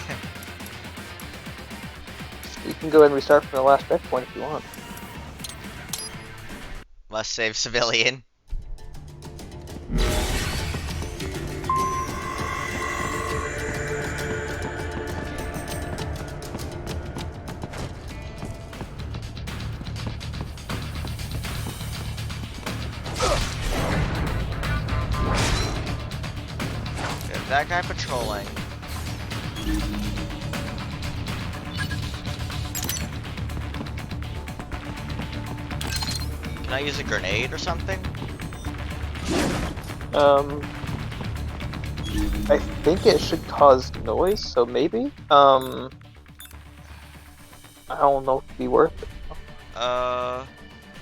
You can go ahead and restart from the last checkpoint if you want. Must save civilian. that guy patrolling. Can I use a grenade or something? I think it should cause noise, so maybe? I don't know if it'd be worth it.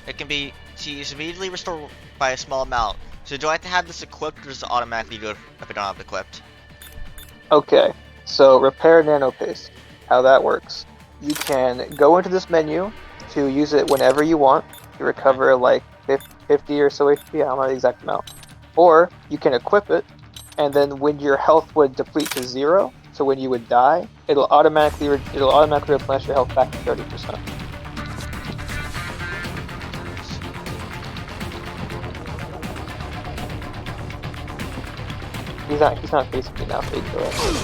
It can be immediately restored by a small amount. So do I have to have this equipped, or does it automatically do it if I don't have it equipped? Okay, so repair nano paste. How that works. You can go into this menu to use it whenever you want to recover like 50 or so HP, I don't know the exact amount. Or you can equip it, and then when your health would deplete to 0, so when you would die, it'll automatically replenish your health back to 30%. He's not facing me now, fake go ahead.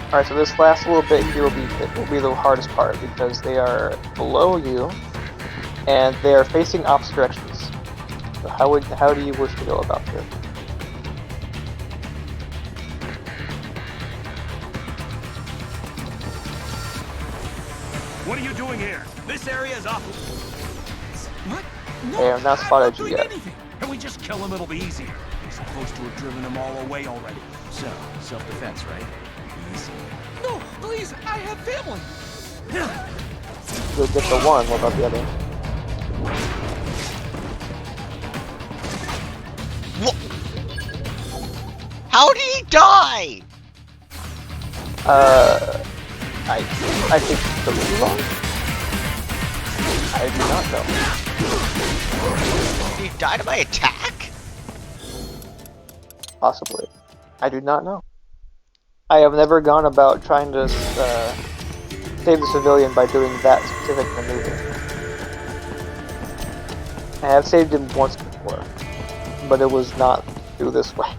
Alright, so this last little bit here will be the hardest part because they are below you and they are facing opposite directions. So how do you wish to go about this? What are you doing here? This area is off. What? No, Hey, I've not spotted you yet. Can we just kill him? It'll be easier. We're supposed to have driven them all away already. So, self-defense, right? Easy. No, please, I have family. You'll get the one, what about the other? What? How did he die? I think the movie wrong? I do not know. He died by attack? Possibly. I do not know. I have never gone about trying to save the civilian by doing that specific maneuver. I have saved him once before, but it was not through this way.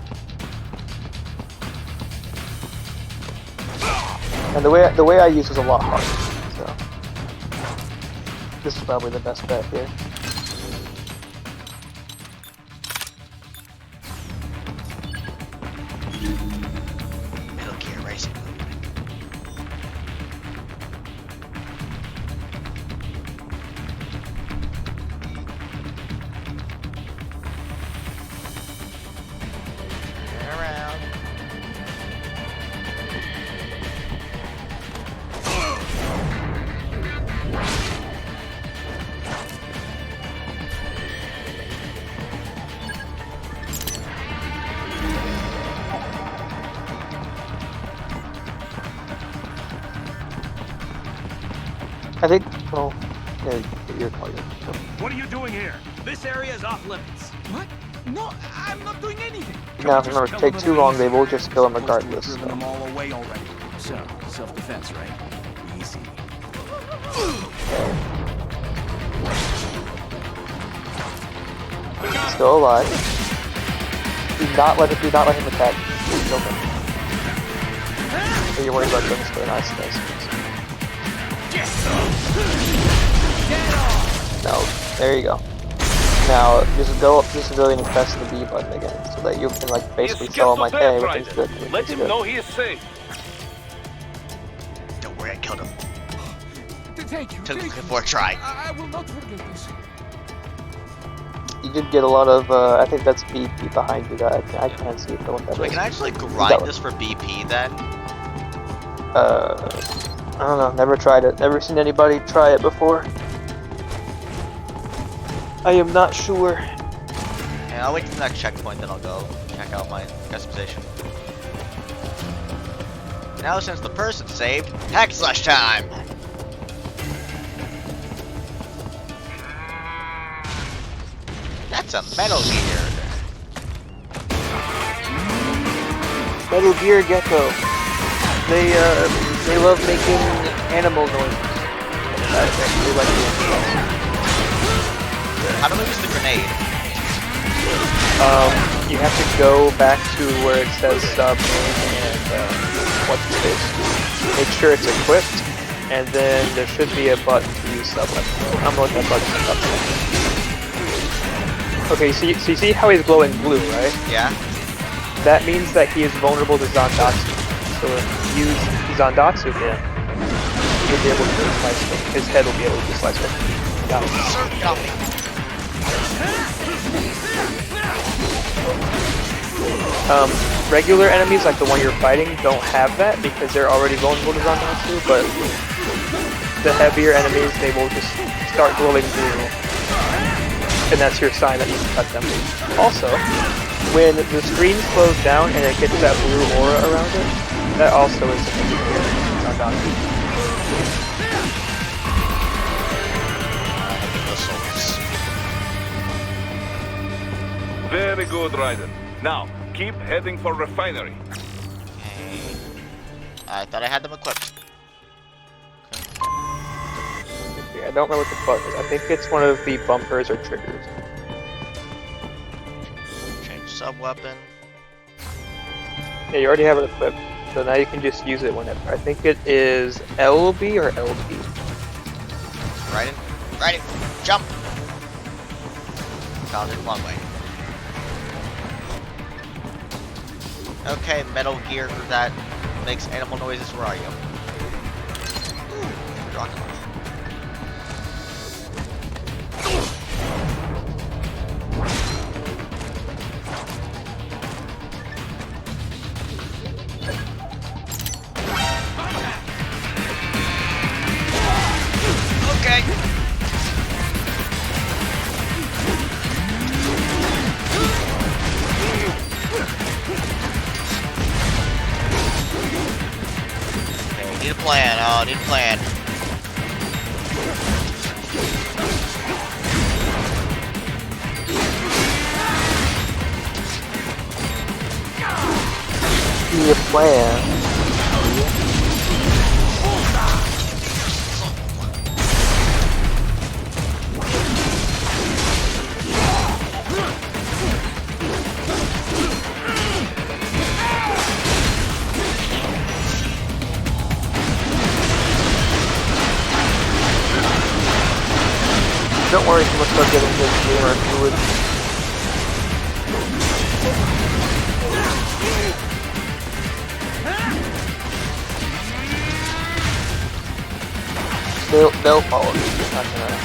And the way I use was a lot harder, so this is probably the best bet here. Metal Gear Racing. Turn around. I think, well, yeah, you're calling. What are you doing here? This area is off limits. What? No, I'm not doing anything. Now, if remember, if it takes too long, they will just kill him regardless. Driven them all away already. So, self-defense, right? Easy. He's still alive. Do not let him attack. Kill him. So you're worried about killing this very nice. No, there you go. Now, just go up to the civilian and press the B button again, so that you can like basically tell him like, hey, everything's good. Let him know he is safe. Don't worry, I killed him. Thank you. Took me for a try. I will not forget this. You did get a lot of, I think that's BP behind you, guys. I can't see what that is. Wait, can I actually grind this for BP then? I don't know, never tried it. Never seen anybody try it before. I am not sure. Yeah, I'll wait for the next checkpoint, then I'll go check out my customization. Now, since the person's saved, hack slash time! That's a Metal Gear. Metal Gear Gecko. They love making animal noises. I really like the How do I use the grenade? You have to go back to where it says sub and what's the space. Make sure it's equipped, and then there should be a button to use sub weapon. I'm looking at buttons and Okay, so you see how he's glowing blue, right? Yeah. That means that he is vulnerable to Zandatsu. So if you use Zandatsu him, you'll be able to slice him. His head will be able to be sliced with. Got it. Regular enemies like the one you're fighting don't have that because they're already vulnerable to Zandatsu, but the heavier enemies, they will just start glowing blue. And that's your sign that you can cut them. Also, when the screen slows down and it gets that blue aura around it, that also is an indicator of Zandatsu. Very good, Raiden. Now, keep heading for refinery. Okay. I thought I had them equipped. Okay, I don't remember what the button is. I think it's one of the bumpers or triggers. Change sub-weapon. Yeah, you already have it equipped, so now you can just use it whenever. I think it is LB or LB. Raiden, jump! Found it long way. Okay, Metal Gear that makes animal noises, where are you? Rocket launcher. Okay. Need a plan. Oh, need a plan. Need a plan. Don't worry too much about getting this gamer fluid. They'll follow me. You're not gonna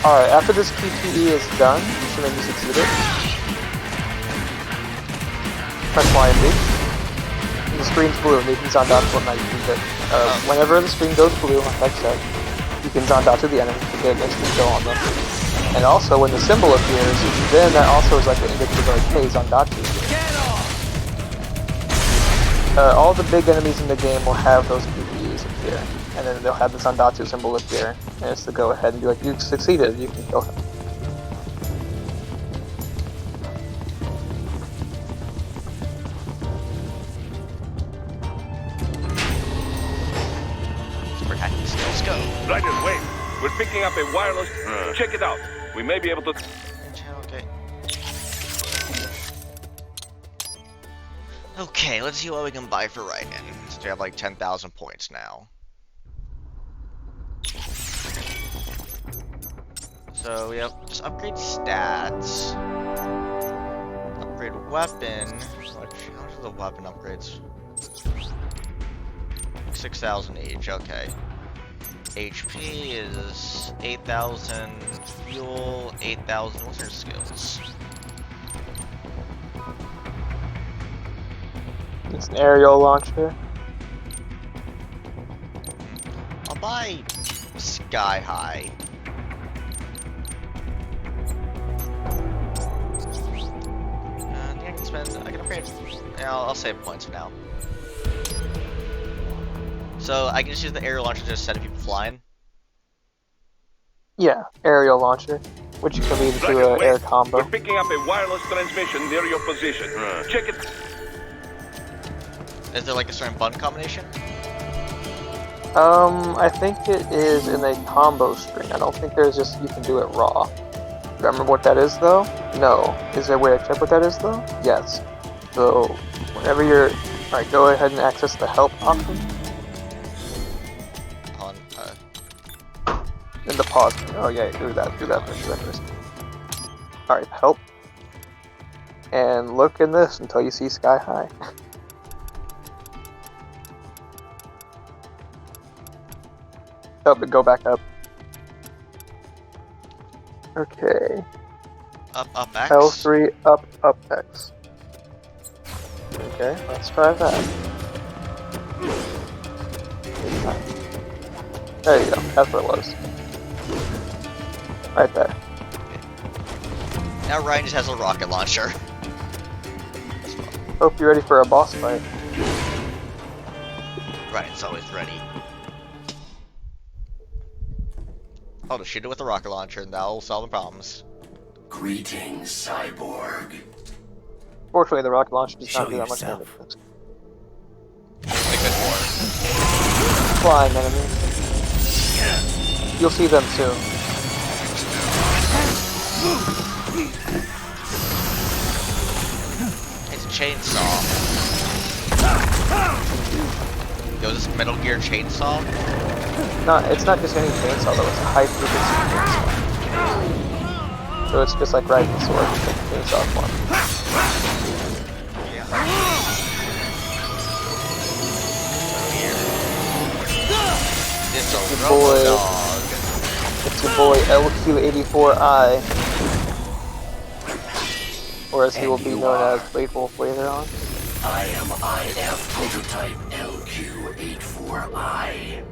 Alright, after this PPE is done, assuming you succeeded, press Y and B. The screen's blue, and you can Zandatsu when you use it. Whenever the screen goes blue, like I said, you can Zandatsu the enemy to get an instant kill on them. And also, when the symbol appears, then that also is like an indicator like, hey, Zandatsu. All the big enemies in the game will have those PPEs appear. And then they'll have the Zandatsu symbol appear, and it's to go ahead and be like, you succeeded, you can kill him. Spectacular skills, go. Raiden, wait. We're picking up a wireless. Check it out. We may be able to. Okay. Okay, let's see what we can buy for Raiden. Since we have like 10,000 points now. So we have just upgrade stats, upgrade weapon. How much are the weapon upgrades? 6,000 each. Okay. HP is 8,000. Fuel 8,000. What's their skills? It's an aerial launcher. I'll buy Sky High. I can upgrade. Yeah, I'll save points for now. So I can just use the aerial launcher to just send people flying. Yeah, aerial launcher, which can lead to an air combo. We're picking up a wireless transmission near your position. Check it. Is there like a certain button combination? I think it is in a combo string. I don't think there's just you can do it raw. I remember what that is though? No. Is there a way to check what that is though? Yes. So whenever you're alright, go ahead and access the help option. In the pause. Oh yeah, do that first. Alright, help. And look in this until you see Sky High. Oh, but go back up. Okay. Up X? L3, up X. Okay, let's try that. There you go, that's what it was. Right there. Now Ryan just has a rocket launcher. Hope you're ready for a boss fight. Ryan's always ready. I'll just shoot it with a rocket launcher and that'll solve the problems. Greetings, cyborg. Fortunately, the rocket launcher does not do that much damage. Flying enemies. You'll see them soon. It's a chainsaw. Yo, this Metal Gear chainsaw? No, it's not just any chainsaw though, it's a high frequency chainsaw. So it's just like riding a sword, just like a chainsaw form. It's a dog. It's your boy LQ84I. Or as he will be known as Blade Wolf later on. I am IF Prototype LQ84I.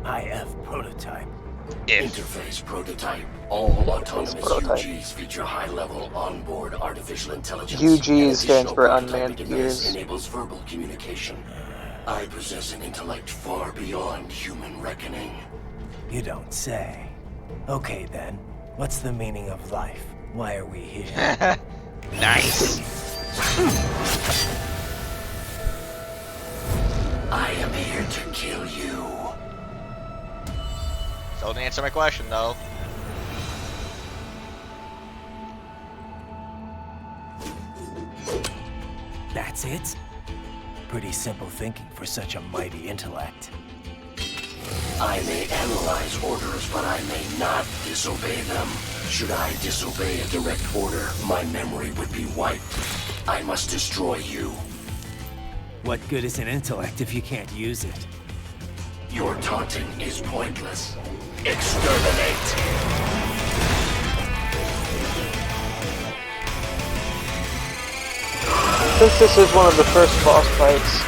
IF Prototype. Interface Prototype. All autonomous UGs feature high-level onboard artificial intelligence. UG stands for unmanned gears. Enables verbal communication. I possess an intellect far beyond human reckoning. You don't say. Okay then, what's the meaning of life? Why are we here? Nice. I am here to kill you. Still didn't answer my question though. That's it? Pretty simple thinking for such a mighty intellect. I may analyze orders, but I may not disobey them. Should I disobey a direct order, my memory would be wiped. I must destroy you. What good is an intellect if you can't use it? Your taunting is pointless. Exterminate! Since this is one of the first boss fights,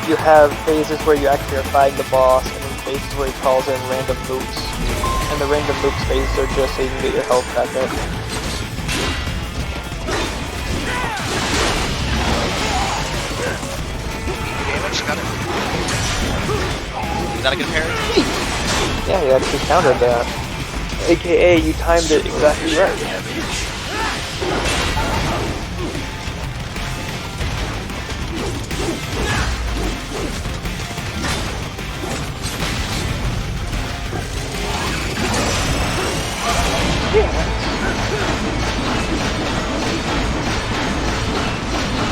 you have phases where you actually are fighting the boss, and then phases where he calls in random mooks. And the random mooks phases are just so you can get your health back up. Damage, got it. Is that a good parry? Yeah, you actually countered that. AKA, you timed it exactly right.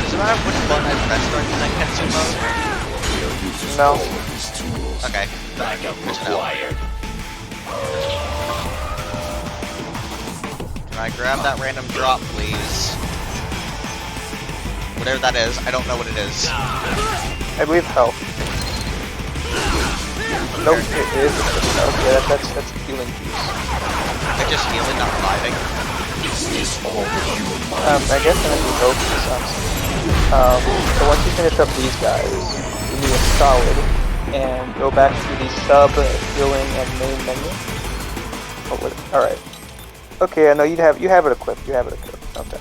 Does it matter which button I press during the Nenketsu mode? No. Okay. Backup required. Can I grab that random drop, please? Whatever that is, I don't know what it is. I believe health. Nope, it is. Okay, that's healing piece. It's just healing, not reviving. I guess I need both of these. So once you finish up these guys, you need a solid, and go back to the sub, healing, and main menu. Oh, alright. Okay, I know you have it equipped. Okay.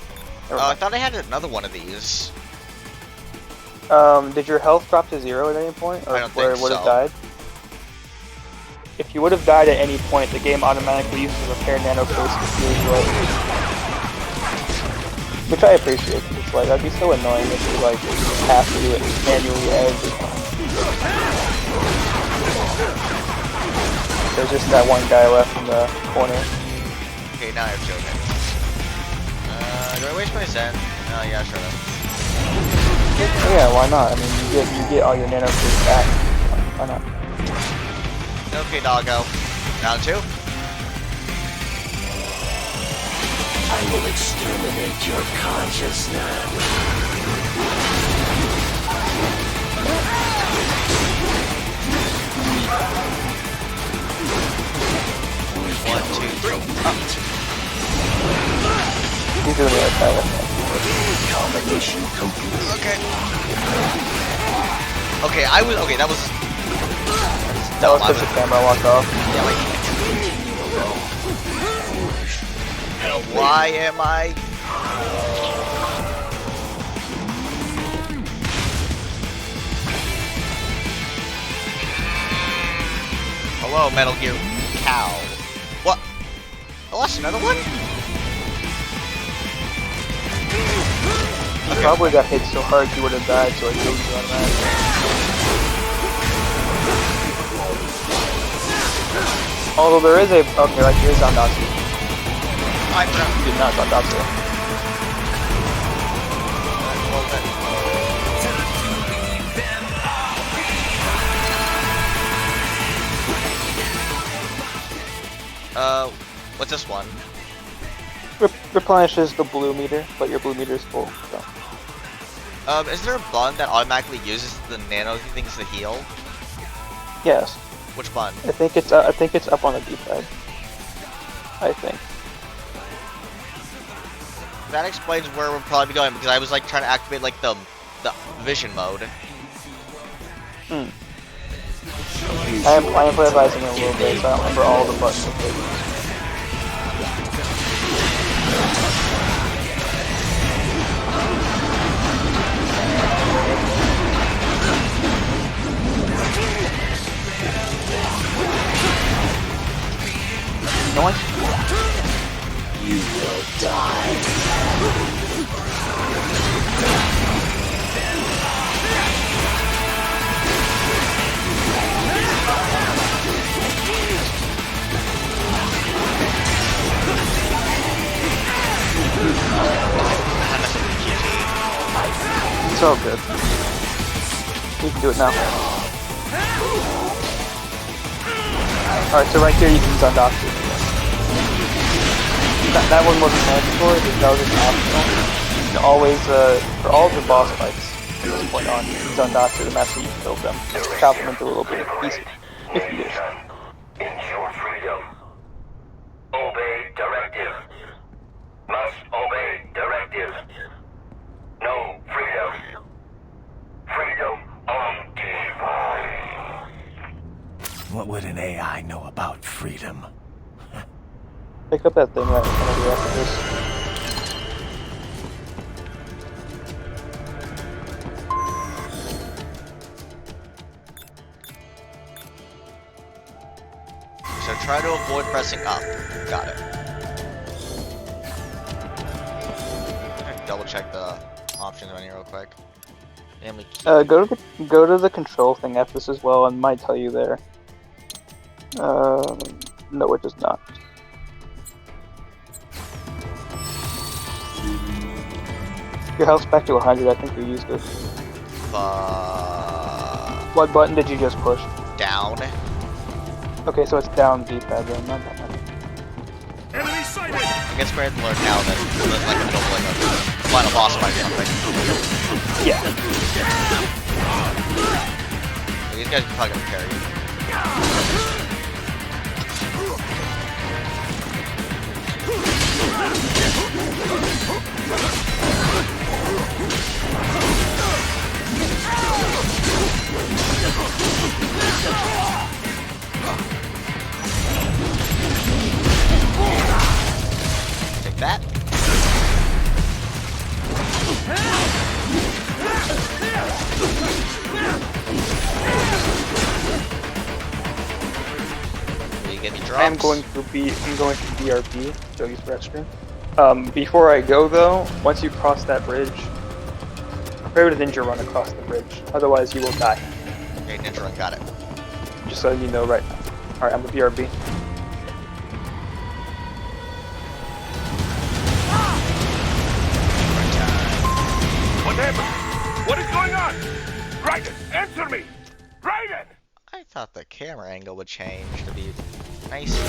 Oh, I thought I had another one of these. Did your health drop to 0 at any point? Or I don't think would so. have died? If you would have died at any point, the game automatically uses repair nano case to heal you up. Which I appreciate, because it's like, that'd be so annoying if you like have to do it manually every time. There's just that one guy left in the corner. Okay, now I have chosen. Do I waste my Zen? Yeah, sure. Yeah, why not? I mean, you get all your nano fruits back. Why not? Okay, doggo. Round 2. I will exterminate your consciousness. 1, 2, 3. He's doing it like Combination complete. Okay. Okay, that was because the camera walked off. Yeah, like. Why am I? Hello, Metal Gear Cow. What? I lost another one? You probably got hit so hard you would have died, so it killed you automatically. Although there is a... Okay, right here's Zandatsu. I did not Zandatsu. What's this one? Replenishes the blue meter, but your blue meter is full, so. Is there a button that automatically uses the nano things to heal? Yes. Which button? I think it's up on the D-pad. I think. That explains where we'll probably be going, because I was like trying to activate like the vision mode. I am revising it a little bit, so I don't remember all the buttons. No one? You will die. It's all good. We can do it now. Alright, so right here you can Zandatsu. That one wasn't mandatory, that was just optional. You can always, for all of the boss fights, from this point on, you can Zandatsu them after you killed them. Just chop them into a little bit of pieces, if you wish. Ensure freedom. Obey directive. Must obey directive. No freedom. Freedom on divine. What would an AI know about freedom? Pick up that thing right in front of you after this. So try to avoid pressing up. Got it. Double check the options on here real quick. Go to the control thing after this as well, and might tell you there. No, it does not. Your health's back to 100. I think you used it. What button did you just push? Down. Okay, so it's down D-pad then, not that one. Enemy sighted! I guess we're more now than like a middle like a final boss fight or something. Yeah. So these guys are probably gonna carry you. Take that. You get any drops? I'm going to BRB, so use restroom. Before I go though, once you cross that bridge, prepare to ninja run across the bridge. Otherwise you will die. Okay, ninja run, got it. Just so you know right now. Alright, I'm a BRB. happening? What is going on? Raiden, answer me! Raiden! I thought the camera angle would change to be nice.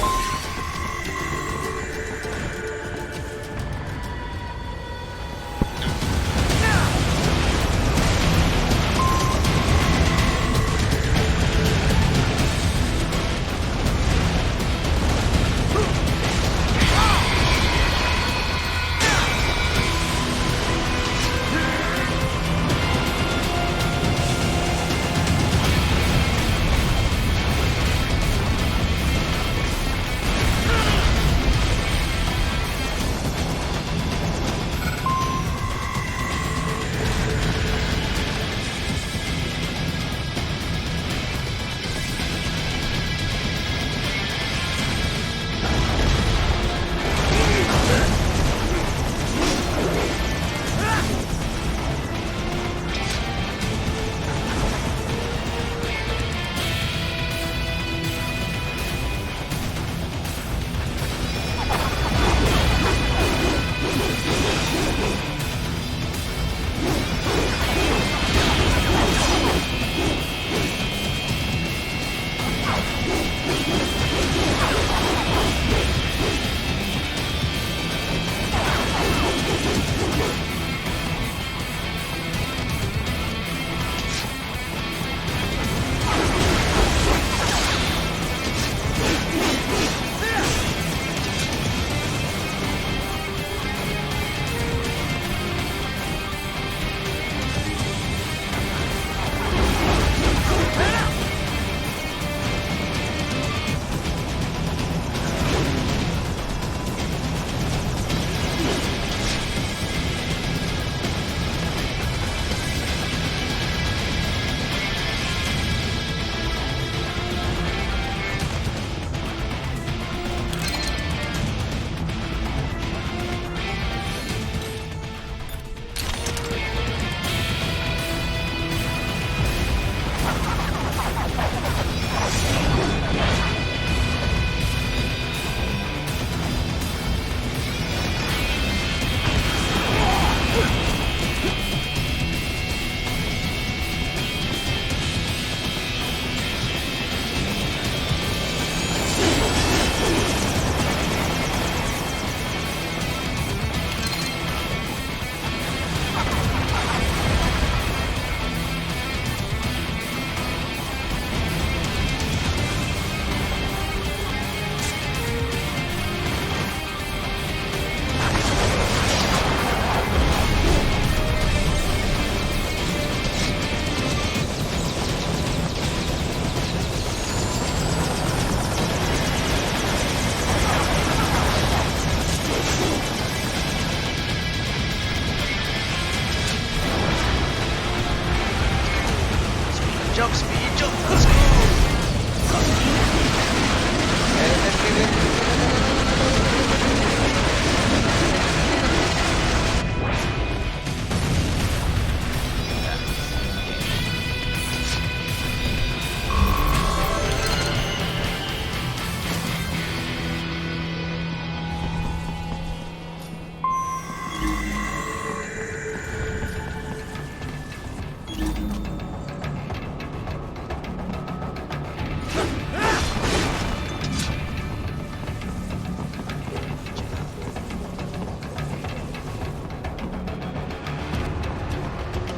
Jump speed, jump, let's go!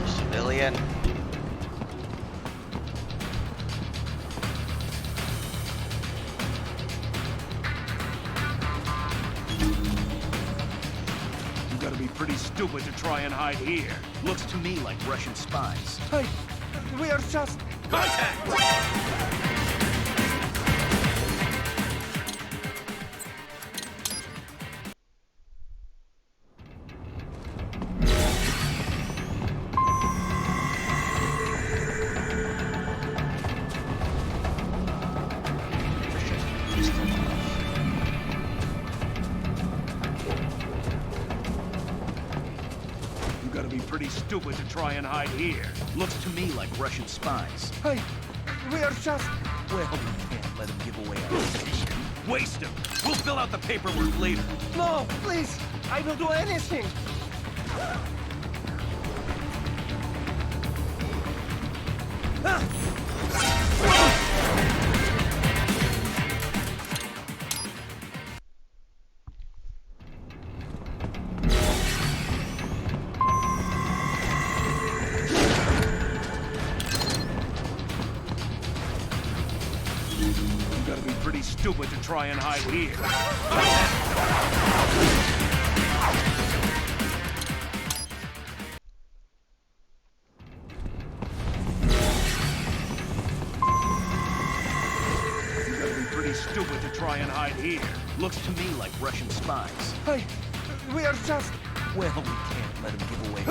Civilian. You gotta be pretty stupid to try and hide here. Looks to me like Russian spies. Hey, we are just... Contact! You gotta be pretty stupid to try and hide here. Looks to me like Russian spies. Hey, we are just... Well, we can't let him give away our position. Waste him. We'll fill out the paperwork later. No, please! I will do anything! You gotta be pretty stupid to try and hide here. You gotta be pretty stupid to try and hide here. Looks to me like Russian spies. Hey, we are just... Well, we can't let him give away.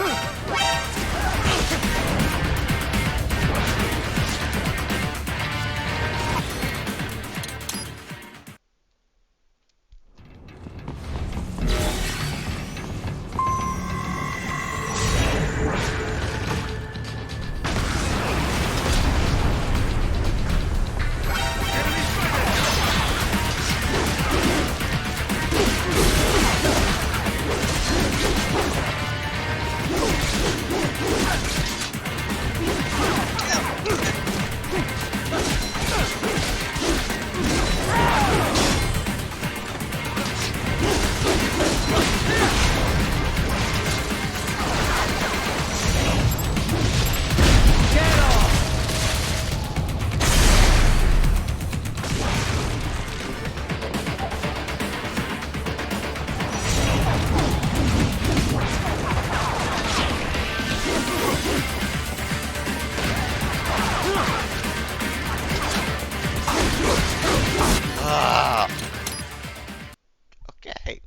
Okay.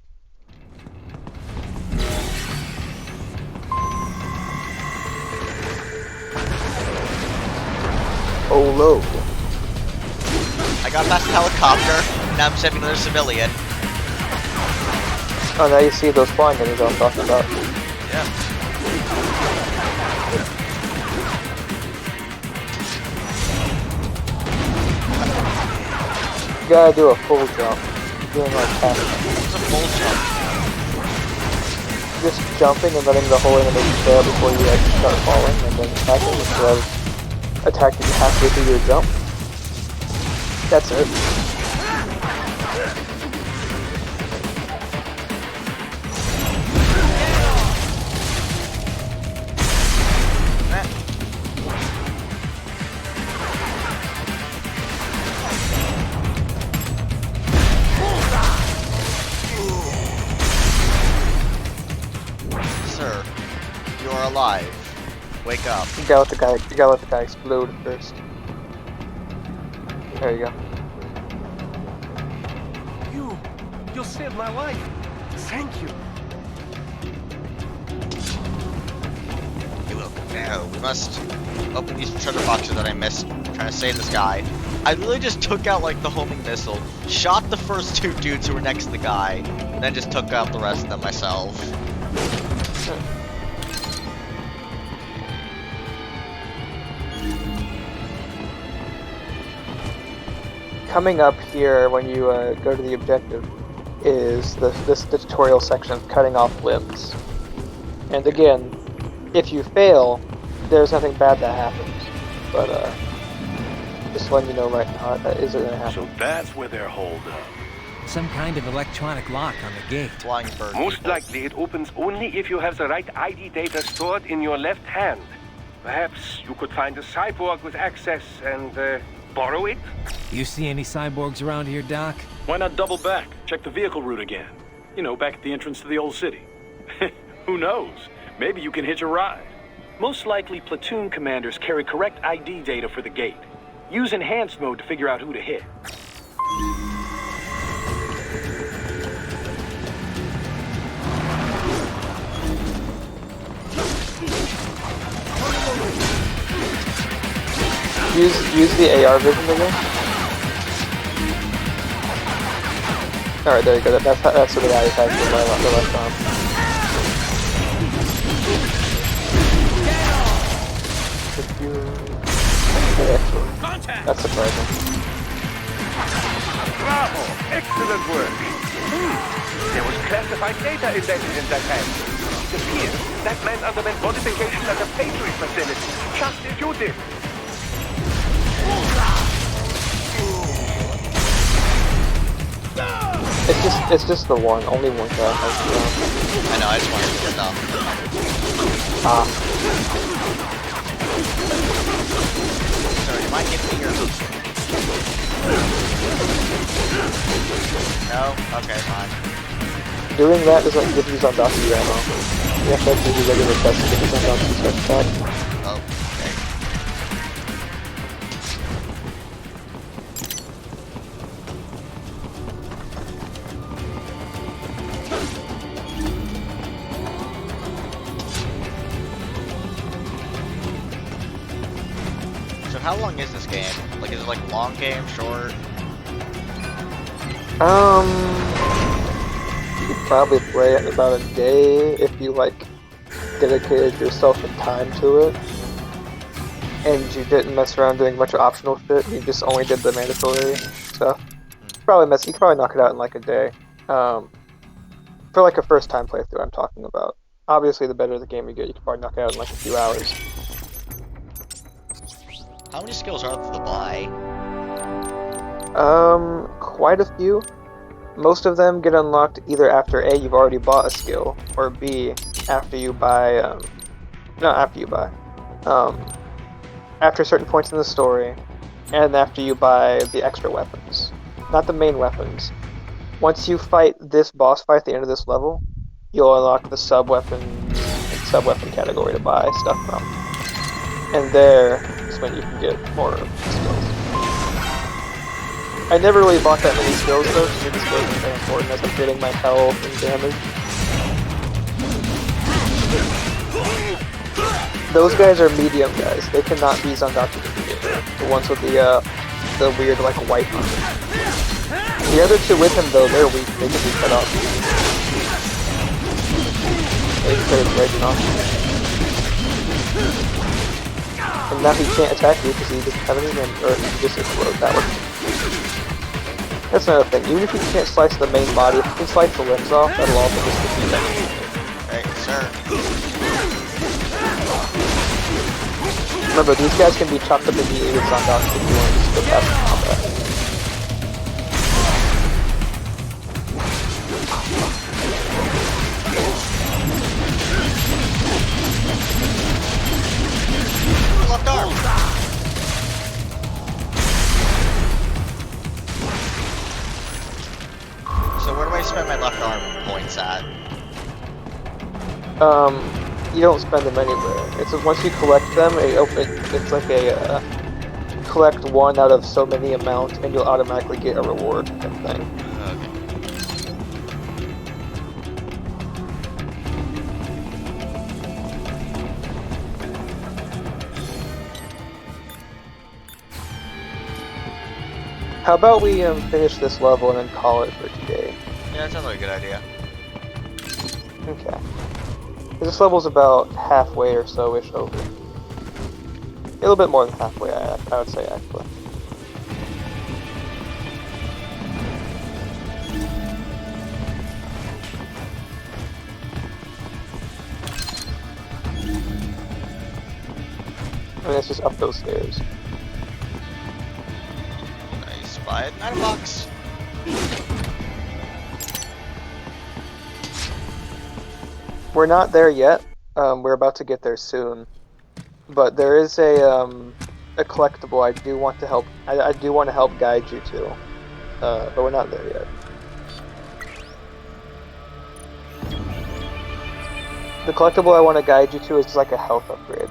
Oh, low. I got past the helicopter, now I'm saving another civilian. Oh, now you see those flying enemies I'm talking about. Yeah. You gotta do a full jump. You're doing like half. It's a full jump. Just jumping and letting the whole animation fail before you actually start falling, and then attacking instead of attacking halfway through your jump. That's it. Sir, you are alive. Wake up. You gotta let the guy explode first. There you go. You saved my life. Thank you. You will. Now, we must open these treasure boxes that I missed. I'm trying to save this guy. I really just took out like the homing missile, shot the first two dudes who were next to the guy, and then just took out the rest of them myself. Coming up here when you go to the objective is this tutorial section of cutting off limbs. And again, if you fail, there's nothing bad that happens. But just letting you know right now, that isn't going to happen. So that's where they're holed up. Some kind of electronic lock on the gate. Flying bird. Most likely it opens only if you have the right ID data stored in your left hand. Perhaps you could find a cyborg with access and borrow it? You see any cyborgs around here, Doc? Why not double back? Check the vehicle route again. You know, back at the entrance to the old city. Who knows? Maybe you can hitch a ride. Most likely, platoon commanders carry correct ID data for the gate. Use enhanced mode to figure out who to hit. Use the AR vision again. Alright, there you go. That's what the guy attacks with the left arm. Okay, excellent. That's surprising. Bravo! Excellent work! There was classified data embedded in that hand. It appears that man underwent modification at a Patriot facility, just as you did. It's just the one, only one guy has I know, I just wanted to get it off. Sorry, you might give me your... No? Okay, fine. Doing that doesn't give you Zandatsu ammo. You have to actually do regular tests to get the Zandatsu start attack. Oh, okay. So how long is this game? Like, is it like a long game, short? You could probably play it in about a day if you like dedicated yourself some time to it, and you didn't mess around doing a bunch of optional shit. You just only did the mandatory stuff. You could probably knock it out in like a day. For like a first time playthrough, I'm talking about. Obviously, the better the game you get, you can probably knock it out in like a few hours. How many skills are there to buy? Quite a few. Most of them get unlocked either after A, you've already bought a skill, or B, after you buy, after certain points in the story, and after you buy the extra weapons. Not the main weapons. Once you fight this boss fight at the end of this level, you'll unlock the sub-weapon category to buy stuff from. And there is when you can get more skills. I never really bought that many skills though, because the skills are very important as I'm getting my health and damage. Those guys are medium guys. They cannot be Zandatsu immediately. The ones with the weird like white armor. The other two with him though, they're weak. They can be cut off. They can cut his legs off. And now he can't attack you because he doesn't have anything, or he just explode that way. That's another thing. Even if you can't slice the main body, if you can slice the limbs off, that'll also just defeat anything. Hey, sir. Remember, these guys can be chopped up immediately with Zandatsu if you want to just go past the combat. Left arm! So where do I spend my left arm points at? You don't spend them anywhere. It's once you collect them, it's like a collect one out of so many amount, and you'll automatically get a reward kind of thing. Okay. How about we finish this level and then call it for today? Yeah, that sounds like a good idea. Okay. This level's about halfway or so-ish over. A little bit more than halfway, I would say, actually. I mean, it's just up those stairs. Nice, buy it. 9 bucks. We're not there yet. We're about to get there soon. But there is a collectible I do want to help. I do want to help guide you to. But we're not there yet. The collectible I want to guide you to is like a health upgrade.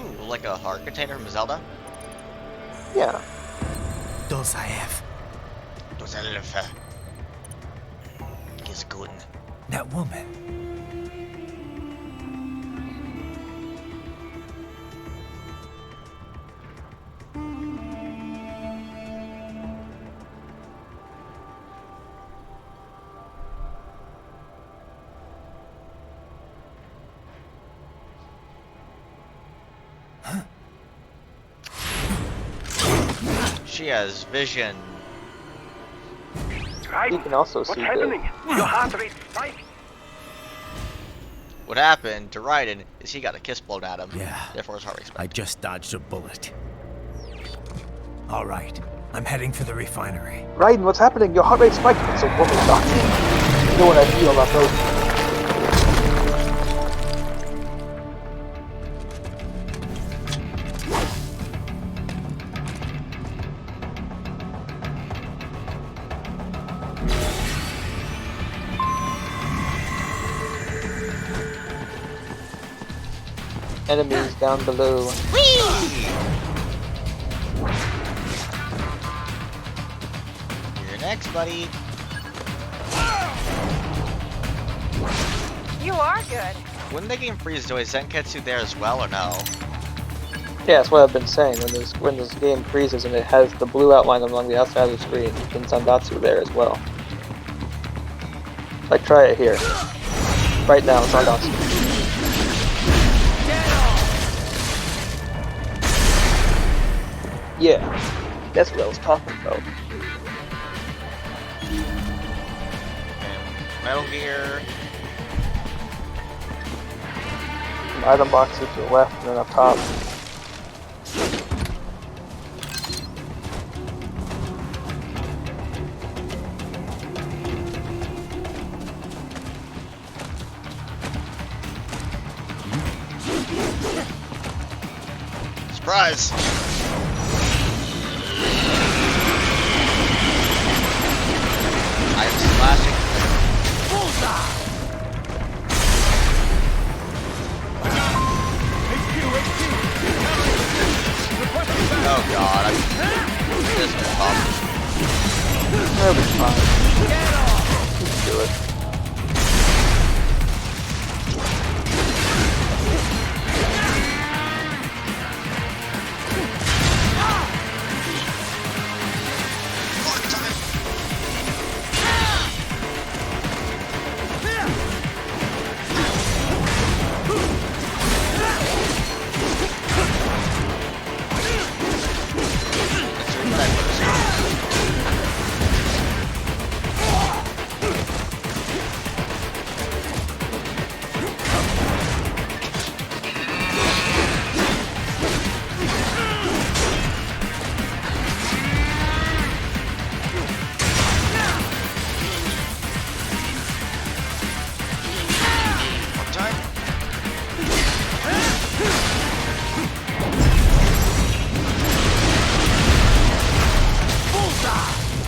Ooh, like a heart container from Zelda? Yeah. Those I have. Those I live. Is good. That woman. She has vision. You can also see happening? Your heart rate spikes. What happened to Raiden is he got a kiss blown at him. Yeah. Therefore his heart rate spiked. I just dodged a bullet. All right. I'm heading for the refinery. Raiden, what's happening? Your heart rate spiked. It's a woman doctor. You know what I feel about those. Enemies down below. You're next, buddy. You are good. When the game freezes, do I Zenketsu there as well or no? Yeah, that's what I've been saying. When this game freezes and it has the blue outline along the outside of the screen, you can Zandatsu there as well. Like, try it here. Right now, Zandatsu. Yeah, that's what I was talking about. Metal Gear. Item boxes to the left and then up top. Surprise! I'm slashing. Oh god, I'm just pumped. That'll be fine. Let's do it.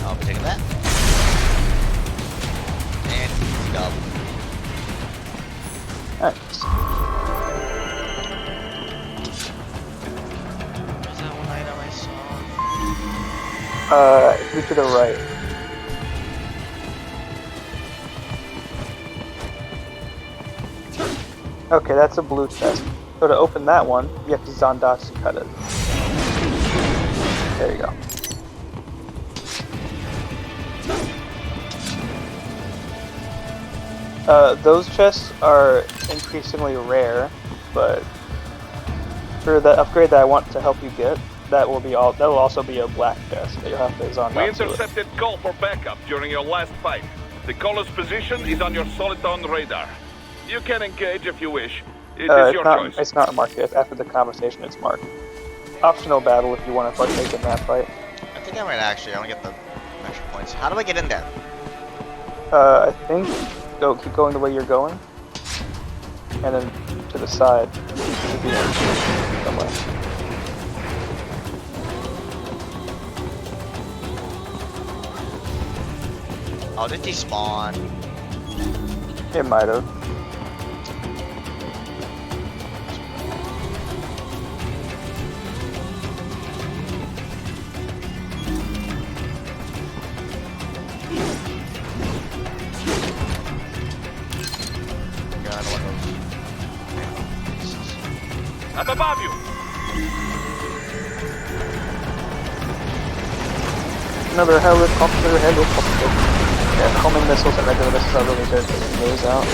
I'll be taking that. And go. Nice. Was that one item I saw? Move to the right. Okay, that's a blue chest. So to open that one, you have to Zandatsu cut it. There you go. Those chests are increasingly rare, but for the upgrade that I want to help you get, that will also be a black chest that you'll have to Zandatsu. We intercepted call for backup during your last fight. The caller's position is on your Soliton radar. You can engage if you wish. It is your choice. It's not marked yet. After the conversation, it's marked. Optional battle if you want to partake in that fight. I think I might actually. I want to get the extra points. How do I get in there? I think keep going the way you're going, and then to the side. Should be somewhere. Oh, did he spawn? It might have. Up above you! Another helicopter. Yeah, homing missiles and regular missiles are really good at taking those out.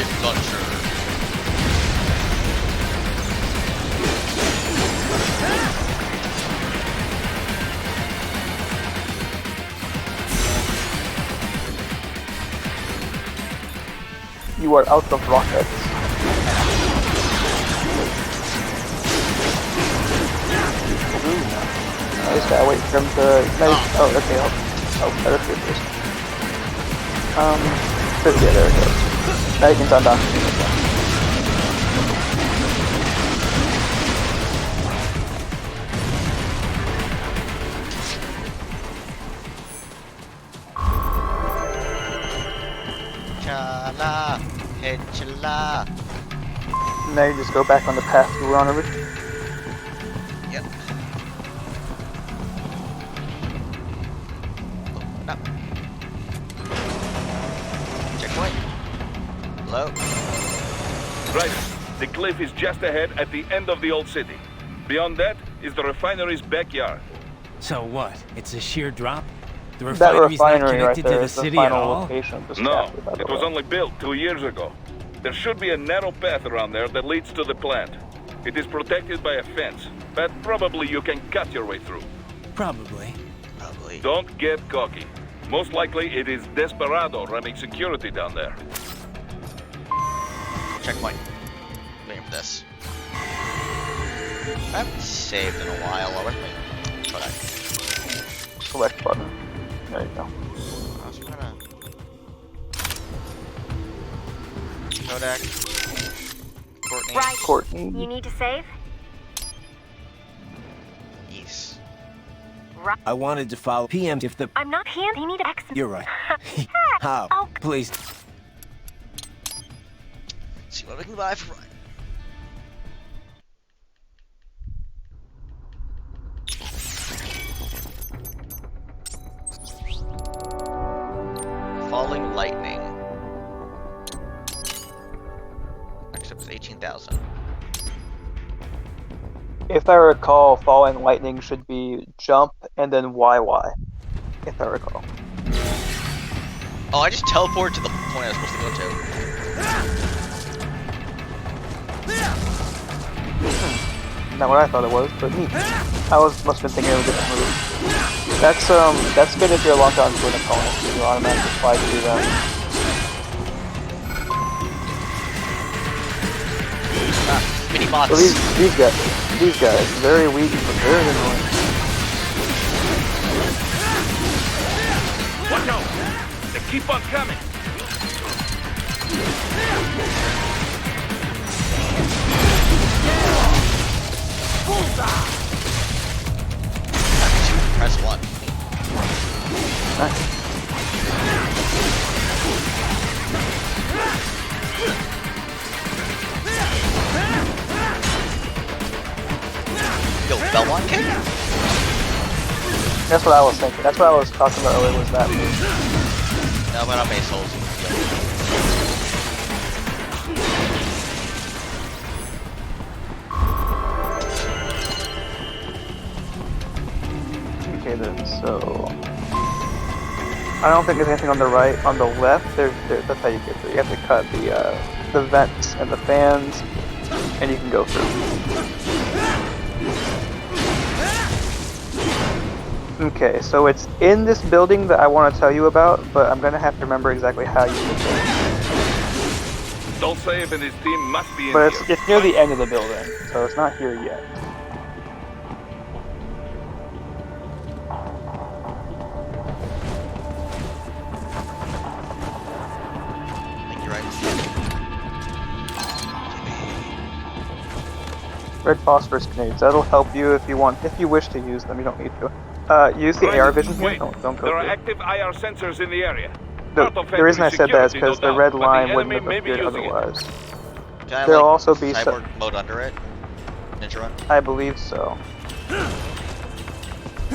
adventure. You are out of rockets. I just gotta wait for him to ignite. Oh, okay. Oh, better shoot first. Yeah, there it goes. Now you can turn down. Chala, hey chala. Now you just go back on the path you were on originally. Yep. Open up. Checkpoint. Hello. Right. The cliff is just ahead at the end of the old city. Beyond that is the refinery's backyard. So what? It's a sheer drop? The That refinery's not refinery right connected there to the is the city at final all? location of this No, chapter, by the it was way. only built 2 years ago. There should be a narrow path around there that leads to the plant. It is protected by a fence, but probably you can cut your way through. Probably. Don't get cocky. Most likely it is Desperado running security down there. Checkpoint. Waiting for this. I haven't saved in a while. I wasn't waiting. But Select button. There you go. I was gonna... Kodak. Courtney. Right. Courtney. You need to save? Yes. Right. I wanted to follow PM if the... I'm not PM. You need to exit. You're right. How? Oh. Please. See what we can buy for Ryan. Falling lightning. Next up is 18,000. If I recall, falling lightning should be jump and then YY. If I recall. Oh, I just teleported to the point I was supposed to go to. Not what I thought it was, but neat. Must have been thinking of a different move. That's good if you're locked onto an opponent. You automatically fly through them. Mini bots. So these guys, very weak but very annoying. Watch out! They keep on coming! Press 1. Nice. Yo, Belmont kick? That's what I was thinking. That's what I was talking about earlier, was that move. No, but I'm base holes. Okay then, so... I don't think there's anything on the right. On the left, that's how you get through. You have to cut the vents and the fans, and you can go through. Okay, so it's in this building that I want to tell you about, but I'm gonna have to remember exactly how you get there. Dolcev and his team must be in But here. it's near the end of the building, so it's not here yet. Red phosphorus grenades. That'll help you if you wish to use them. You don't need to. Use the AR vision here. Wait, Don't go there are through. active IR sensors in the area. The reason I said that is because the red line wouldn't have appeared otherwise. There'll also be cyborg mode under it. Ninja run. I believe so.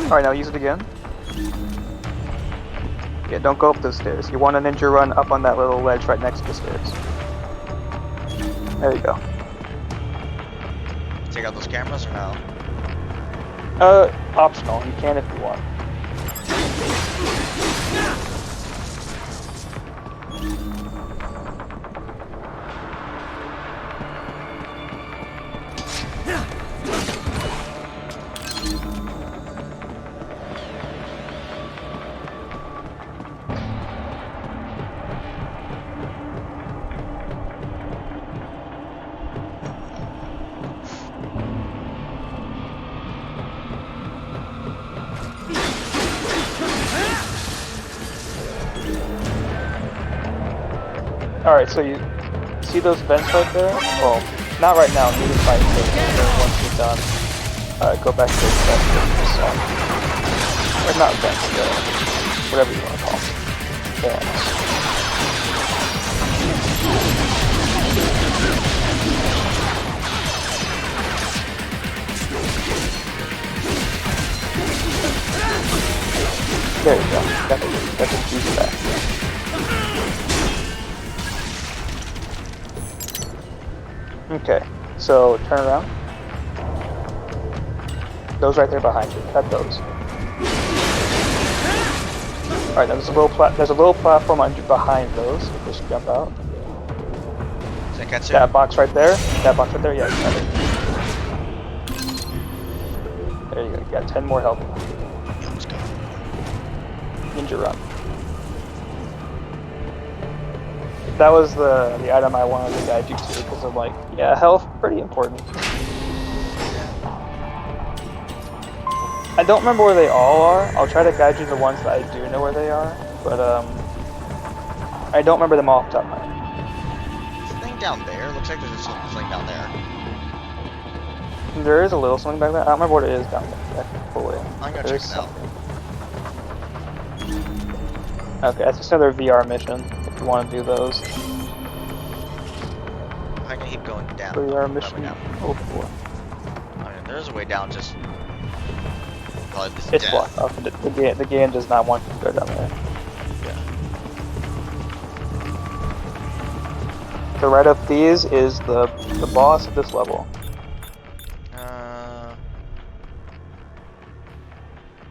Alright, now use it again. Yeah, don't go up those stairs. You want a ninja run up on that little ledge right next to the stairs. There you go. Take out those cameras or no? Optional. You can if you want. Alright, so you see those vents right there? Well, not right now, need to fight it. Once you're done, go back to the vents that you just saw. Or not vents, whatever you want to call them. Fans. There you go. Got the juice back. Okay, so turn around. Those right there behind you. Cut those. Alright, there's a little platform behind those. Just jump out. That box right there. That box right there. Yeah, got it. There you go. You got 10 more health. Let's go. Ninja run. That was the item I wanted to guide you to because I'm like, yeah, health pretty important. I don't remember where they all are. I'll try to guide you to the ones that I do know where they are, but I don't remember them all off the top of my head. Something down there. Looks like there's something down there. There is a little something back there. I don't remember what it is down there. I can pull it in. I'm gonna check it out. Okay, that's just another VR mission. If you want to do those. I can keep going down. VR mission. Oh boy. I mean, there's a way down. Just it's blocked off. The game does not want you to go down there. Yeah. So right up these is the boss of this level.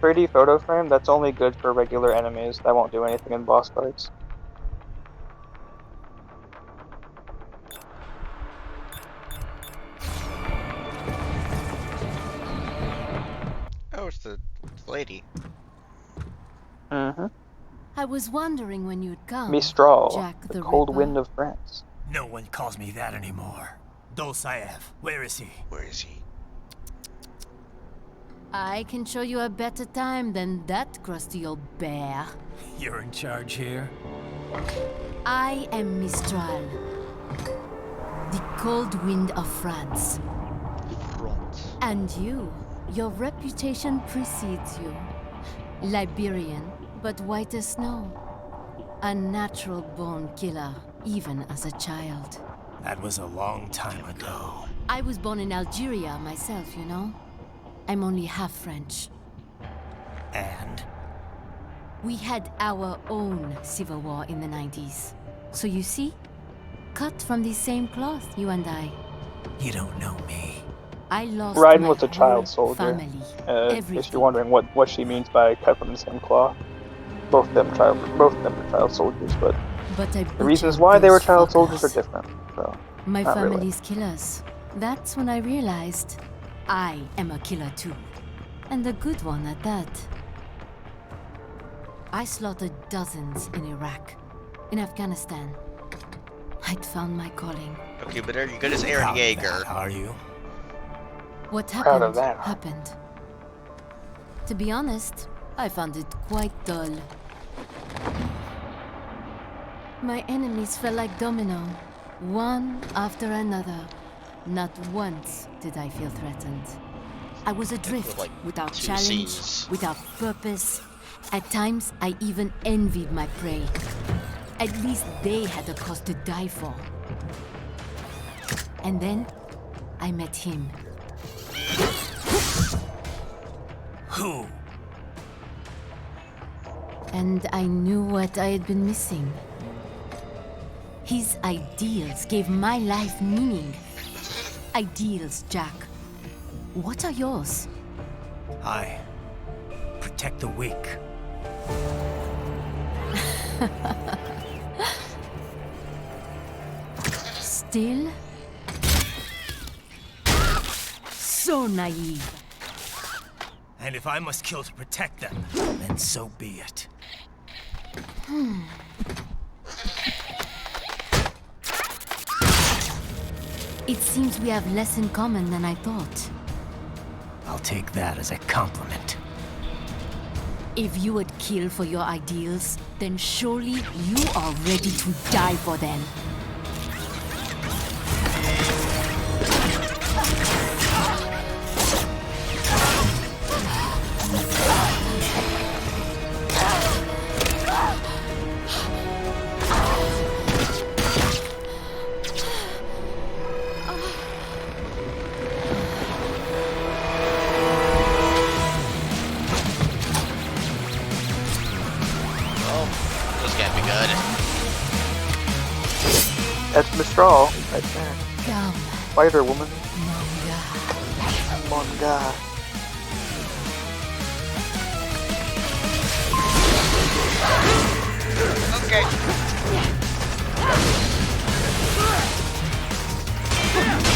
3D photo frame, that's only good for regular enemies. That won't do anything in boss fights. Oh, it's the lady. Mm-hmm. I was wondering when you'd come. Mistral, Jack the cold wind of France. No one calls me that anymore. Dolsaev, where is he? Where is he? I can show you a better time than that crusty old bear. You're in charge here? I am Mistral, the cold wind of France. And your reputation precedes you. Liberian, but white as snow. A natural-born killer, even as a child. That was a long time ago. I was born in Algeria myself, you know? I'm only half French. And? We had our own civil war in the 90s. So you see? Cut from the same cloth, you and I. You don't know me. I lost Raiden my was a child whole soldier. family. If you're wondering what she means by cut from the same cloth. Both of them were child soldiers, but the reasons why they were child soldiers are different. So my not family's really. killers. That's when I realized I am a killer too. And a good one at that. I slaughtered dozens in Iraq, in Afghanistan. I'd found my calling. Okay, but are you good as Aaron Yeager? Are you? What Proud of happened, that. happened. To be honest, I found it quite dull. My enemies fell like domino, one after another. Not once did I feel threatened. I was adrift, like without 2 challenge, Cs. without purpose. At times, I even envied my prey. At least they had a cause to die for. And then, I met him. Who? And I knew what I had been missing. His ideals gave my life meaning. Ideals, Jack. What are yours? I protect the weak. Still? So naive. And if I must kill to protect them, then so be it. It seems we have less in common than I thought. I'll take that as a compliment. If you would kill for your ideals, then surely you are ready to die for them. That's Mistral, right there. Come. Spider Woman. Manga. Manga. Okay.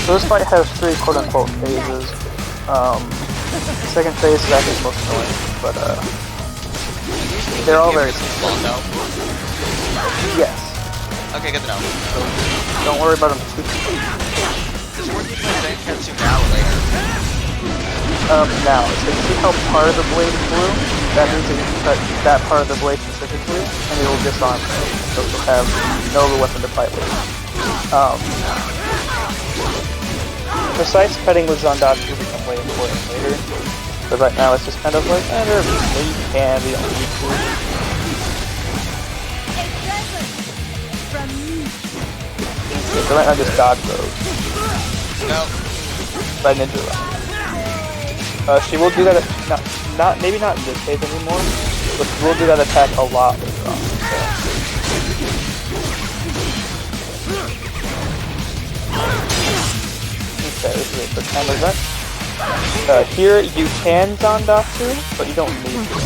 So this fight has 3 quote-unquote phases. Second phase is actually most annoying, but they're all very simple. Yes. Okay, good to know. So don't worry about them too much. Is worth you play Zantetsu now or later? Now, so you see how part of the blade is blue? That means that you can cut that part of the blade specifically, and it will disarm it. So you'll have no other weapon to fight with. Precise cutting with Zandatsu will become way important later. But right now it's just kind of like, you can, you don't need to. So right now just dodge those. No. By Ninja Run. She will do that, maybe not in this phase anymore, but she will do that attack a lot later on. Okay, this is a quick time event. Here you can Zandatsu, but you don't need to.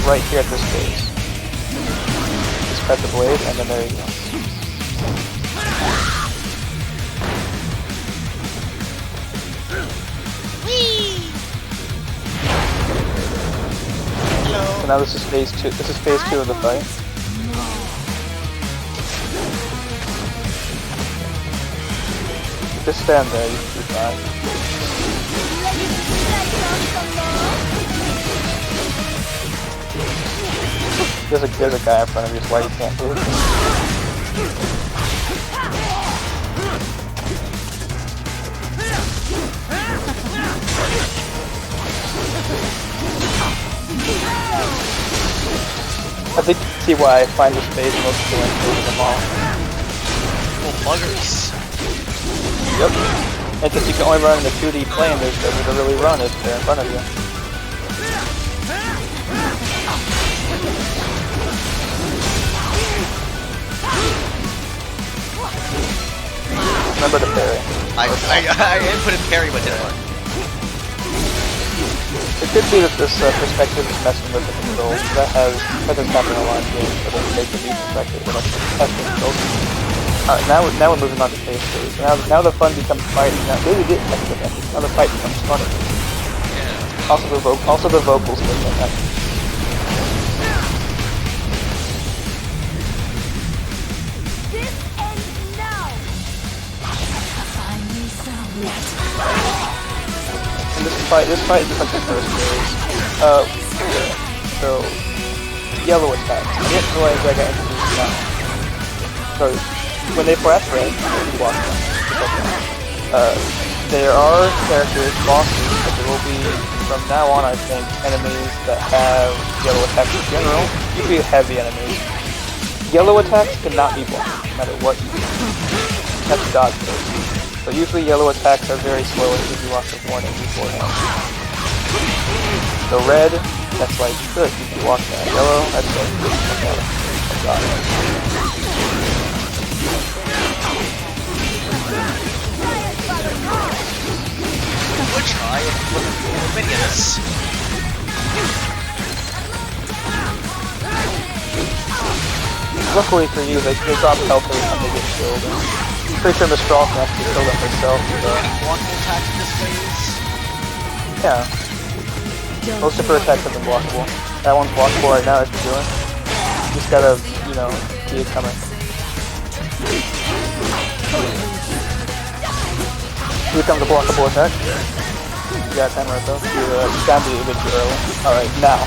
Right here at this phase. Just cut the blade, and then there you go. So now this is phase 2. This is phase 2 of the fight. Just stand there, you should be fine. There's a guy in front of you, that's why you can't move. I think you see why I find this phase most appealing of them all. Oh, buggers. Yep. And since you can only run in the 2D plane, there's nowhere to really run if they're in front of you. Remember the parry. I inputted parry, but didn't work. It could be that this perspective is messing with the controls. That has happened in a lot of games, but it makes a new perspective when it's testing controls. Alright, now we're moving on to phase 2. Now the fun becomes fighting. Now the fight becomes funny. Yeah. Also the vocals make that happen. This ends now. Find me some. And this fight is like the first phase. So yellow attacks. I didn't realize I got introduced now. So when they flash red, you block them. There are characters, bosses, but there will be, from now on I think, enemies that have yellow attacks in general. Usually heavy enemies. Yellow attacks cannot be blocked, no matter what you do. You have to dodge those. So usually yellow attacks are very slow and give you lots of warning beforehand. So red, that's like good, you can block that. Yellow, that's like good. Oh god. We'll try and look at minions. Luckily for you, they drop health every time they get killed. I'm pretty sure Mistral can actually kill them herself. Blocking attacks in this phase? Yeah. Most of her attacks have been blockable. That one's blockable right now as you're doing. You just gotta, see it coming. Here comes a blockable attack. You got time right though. You got to be a bit too early. Alright, now.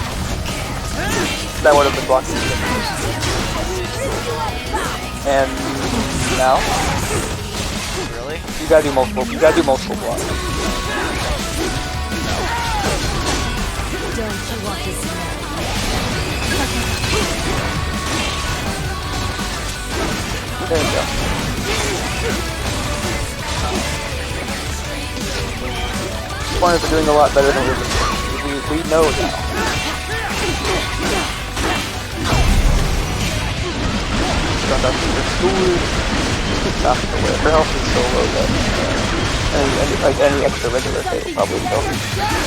That would have been blocking. And now, Really? you gotta do multiple. You gotta do multiple blocks. Don't you want to smell? There you go. Corners are doing a lot better than we know now. Got up to the school. Knocking away. Her health is so low that any extra regular hit will probably kill her.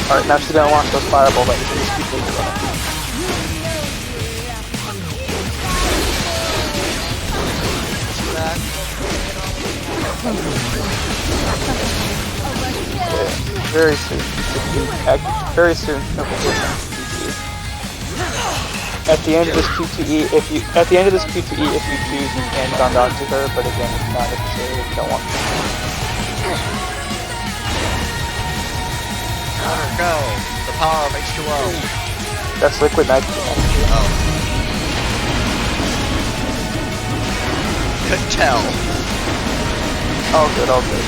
Alright, now she's gonna launch those fireballs that you can just keep leaving on. Very soon. Very soon. At the end of this QTE, if you choose, you can bond onto her, but again, it's not necessary if you don't want to. Let her go. The power of H2O. That's liquid nitrogen. Oh. Couldn't tell. All good, all good.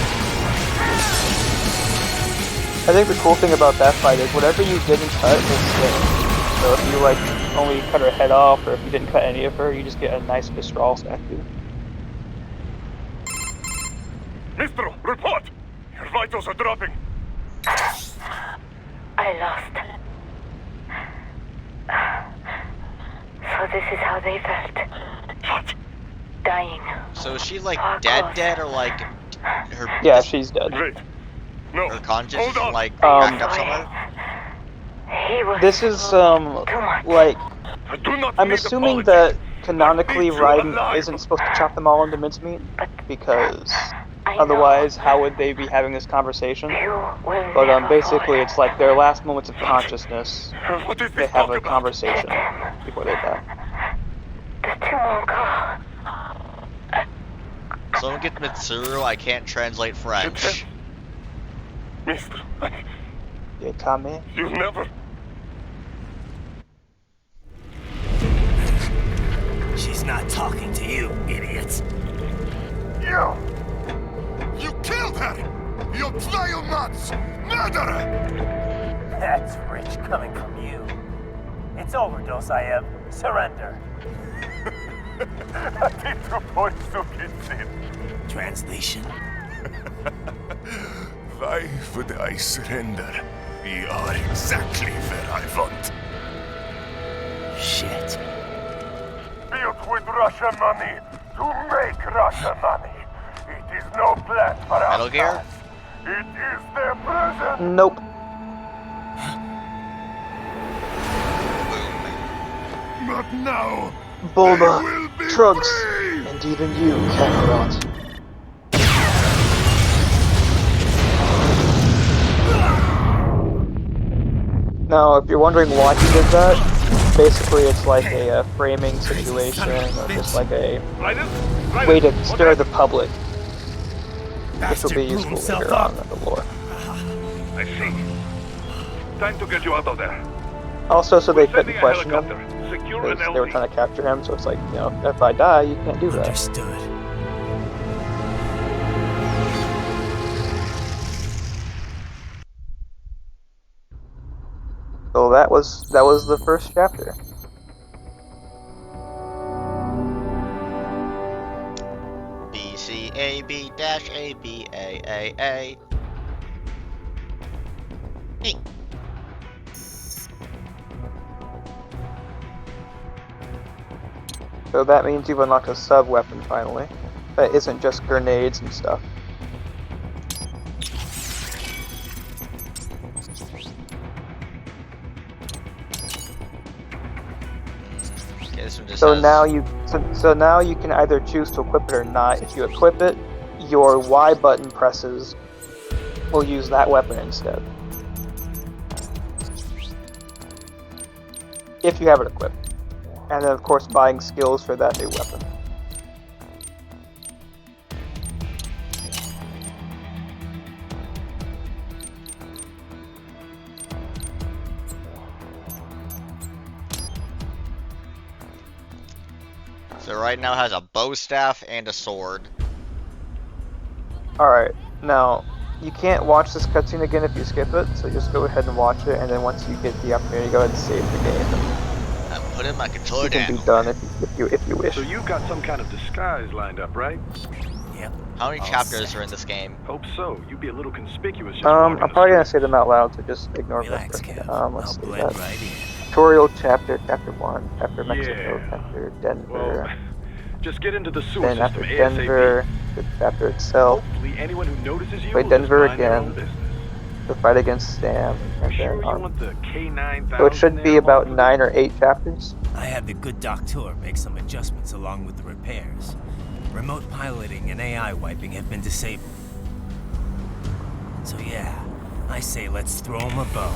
I think the cool thing about that fight is whatever you didn't cut will stay. So if you like only cut her head off, or if you didn't cut any of her, you just get a nice Mistral statue. Mistral, report! Your vitals are dropping. I lost. So this is how they felt. What? Dying. So is she like dead, or like her? Yeah, she's dead. Wait. No. Her conscious is like backed up somewhere. This is like I'm assuming that canonically Raiden isn't supposed to chop them all into mincemeat, because otherwise how would they be having this conversation? But basically it's like their last moments of consciousness, they have a conversation before they die. Someone get Mitsuru, I can't translate French. Mister, Yeah, Kame. you never... She's not talking to you, idiot. You killed her! You vile nuts! Murderer! That's rich coming from you. It's overdose, I have. Surrender. Translation. Why would I surrender? You are exactly where I want. Shit. Built with Russian money to make Russian money. It is no plan for us. Metal Gear? It is their present. Nope. But now, Bulma, Trunks, and even you, Kakarot. Now, if you're wondering why he did that, basically it's like a framing situation, or just like a way to stir the public, which will be useful later on in the lore. I see. Time to get you out of there. Also, so they couldn't question him, because they were trying to capture him, so it's like, you know, if I die, you can't do that. Understood. So that was the first chapter. BCAB-ABAAA. Hey. So that means you've unlocked a sub-weapon finally. That isn't just grenades and stuff. So now you can either choose to equip it or not. If you equip it, your Y button presses will use that weapon instead. If you have it equipped. And then of course buying skills for that new weapon. So right now it has a bow staff and a sword. Alright, now, you can't watch this cutscene again if you skip it, so just go ahead and watch it, and then once you get the opportunity, go ahead and save the game. I'm putting my controller It can down. be done if you wish. So you've got some kind of disguise lined up, right? Yep. How many chapters are in this game? Hope so. You'd be a little conspicuous. Just I'm probably gonna say them out loud, so just ignore them. Let's see that. Tutorial chapter 1, chapter Mexico, chapter Denver. Well, just get into the sewer Then system after ASAP. Denver, the chapter itself. Hopefully anyone who notices you Play will Denver just mind their own again. business. The fight against Sam. And Sure then, you want the K9000 so it should be there, about Mark? 9 or 8 chapters. I had the good doctor make some adjustments along with the repairs. Remote piloting and AI wiping have been disabled. So yeah, I say let's throw him a bone.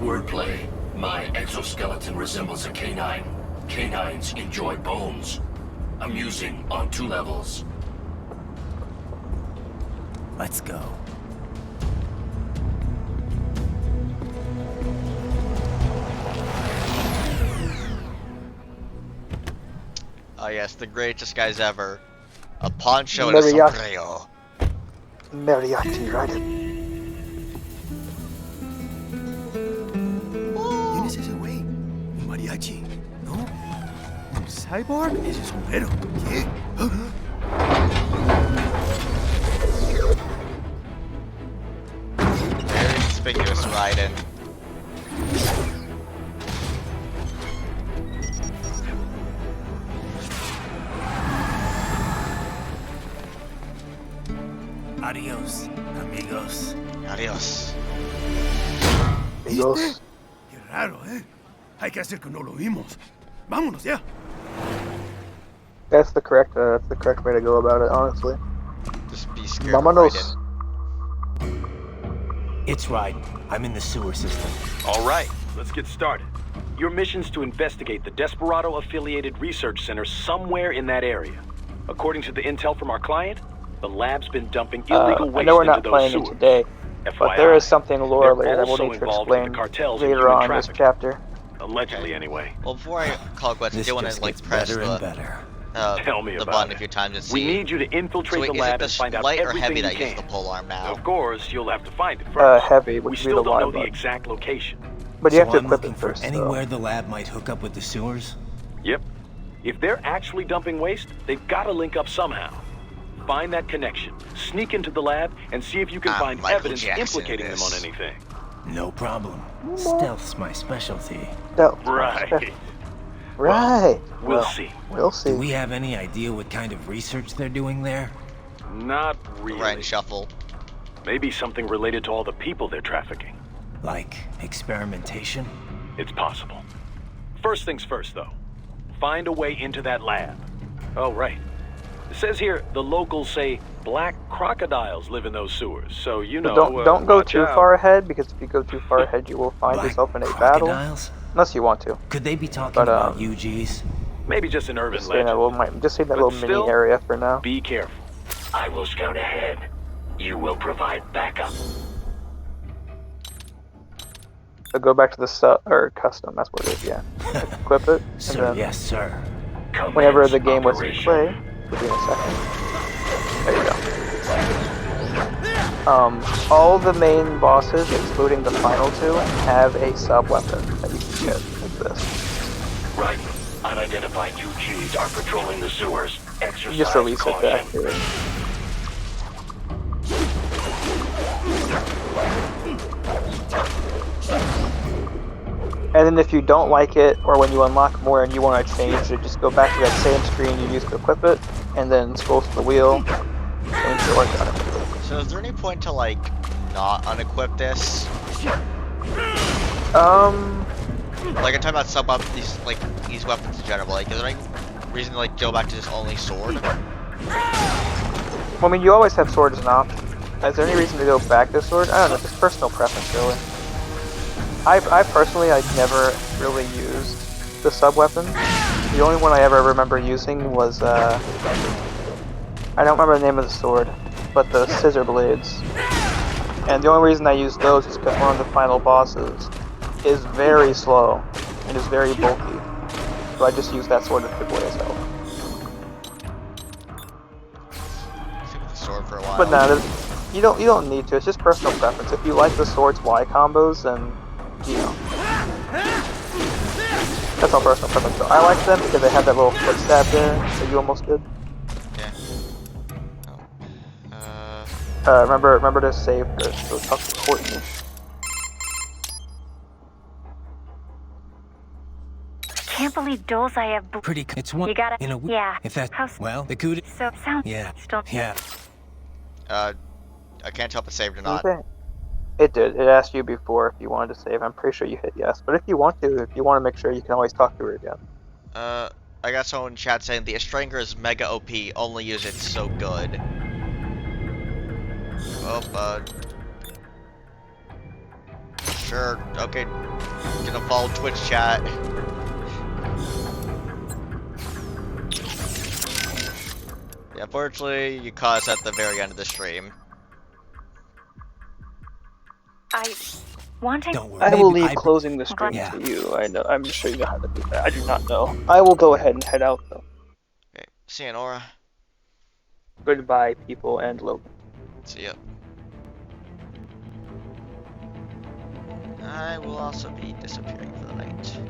Wordplay. My exoskeleton resembles a canine. Canines enjoy bones. Amusing on 2 levels. Let's go. Oh yes, the greatest guys ever. A poncho and a sombrero. Mariachi, right? ¿Quién es ese güey? Un mariachi, ¿no? ¿Un cyborg? Ese sombrero. ¿Qué? Very conspicuous Raiden. Adios, amigos. Adios. Amigos. Qué raro, ¿eh? Hay que hacer que no lo vimos. Vámonos ya. That's the correct way to go about it, honestly. Just be scared of Vámonos. Raiden. It's Raiden. I'm in the sewer system. All right, let's get started. Your mission's to investigate the Desperado-affiliated research center somewhere in that area. According to the intel from our client, the lab's been dumping illegal I waste know we're into not those playing sewers. it today, but there is something lore later that we'll also need to involved with explain the cartels and later human on in this trafficking. chapter. Allegedly, anyway. Well, before I call quits, I This do want just to like gets press better the and better. Tell me the about button it. a few times and see. We need you to infiltrate so the wait, lab is and it find out light or everything heavy you that can. uses the pole arm now? Of course, you'll have to find it first. Heavy, We which would be still the don't know Y the button. exact location. But you So have to I'm equip looking it for first, anywhere the lab might hook up with the sewers? Yep. If they're actually dumping waste, they've got to link up somehow. Find that connection, sneak into the lab, and see if you can find Michael evidence Jackson implicating them on this. anything. No problem. Stealth's my specialty. Right. Right. We'll Well, see. We'll see. Do we have any idea what kind of research they're doing there? Not really. Raiden shuffle. Maybe something related to all the people they're trafficking. Like experimentation? It's possible. First things first, though. Find a way into that lab. Oh, right. It says here the locals say black crocodiles live in those sewers, so you know. Don't go watch too out. far ahead, because if you go too far ahead, you will find Black yourself in a battle. crocodiles? Unless you want to. Could they be talking But, about UGs? Maybe just an urban Just stay in that legend. little, just stay in that But little mini still, area for now. Be careful. I will scout ahead. You will provide backup. So go back to the custom. That's what it is. Yeah. Equip it, and Sir, then yes, sir. whenever the Commence game was to operation. play, it'll be in a second. There you go. All the main bosses, excluding the final 2, have a sub weapon that you can get with this. Right. Unidentified UGs are patrolling the sewers. You Exercise just release it to caution. activate. And then if you don't like it, or when you unlock more and you want to change it, just go back to that same screen you used to equip it, and then scroll to the wheel, change it, or unequip it. So is there any point to like not unequip this? Like I'm talking about these weapons in general. Like, is there any reason to like go back to just only sword? Well, I mean, you always have sword as an option. Is there any reason to go back to sword? I don't know, just personal preference, really. I personally, I never really used the sub-weapon. The only one I ever remember using was, I don't remember the name of the sword, but the scissor blades. And the only reason I used those is because one of the final bosses is very slow and is very bulky. So I just used that sword to pick away his health. sword for a while. But no, you don't need to. It's just personal preference. If you like the sword's Y combos, then you know. That's all personal preference. So I like them because they have that little foot stab there that you almost did. Yeah. Remember to save go talk to Courtney. Can't believe Dulzai have Pretty. It's one. You gotta. In a week. Yeah. If that. House. Well, the coup. So sounds. Yeah. Still. Yeah. I can't tell if it saved or not. Okay. It did. It asked you before if you wanted to save. I'm pretty sure you hit yes. But if you want to make sure, you can always talk to her again. I got someone in chat saying the Estranger is mega OP. Only use it so good. Oh, sure. Okay. Gonna follow Twitch chat. Yeah, unfortunately, you caught us at the very end of the stream. Don't worry. I will leave closing the stream to you. I know. I'm sure you know how to do that. I do not know. I will go ahead and head out though. Okay. See you, Nora. Goodbye, people, and Logan. See ya. I will also be disappearing for the night.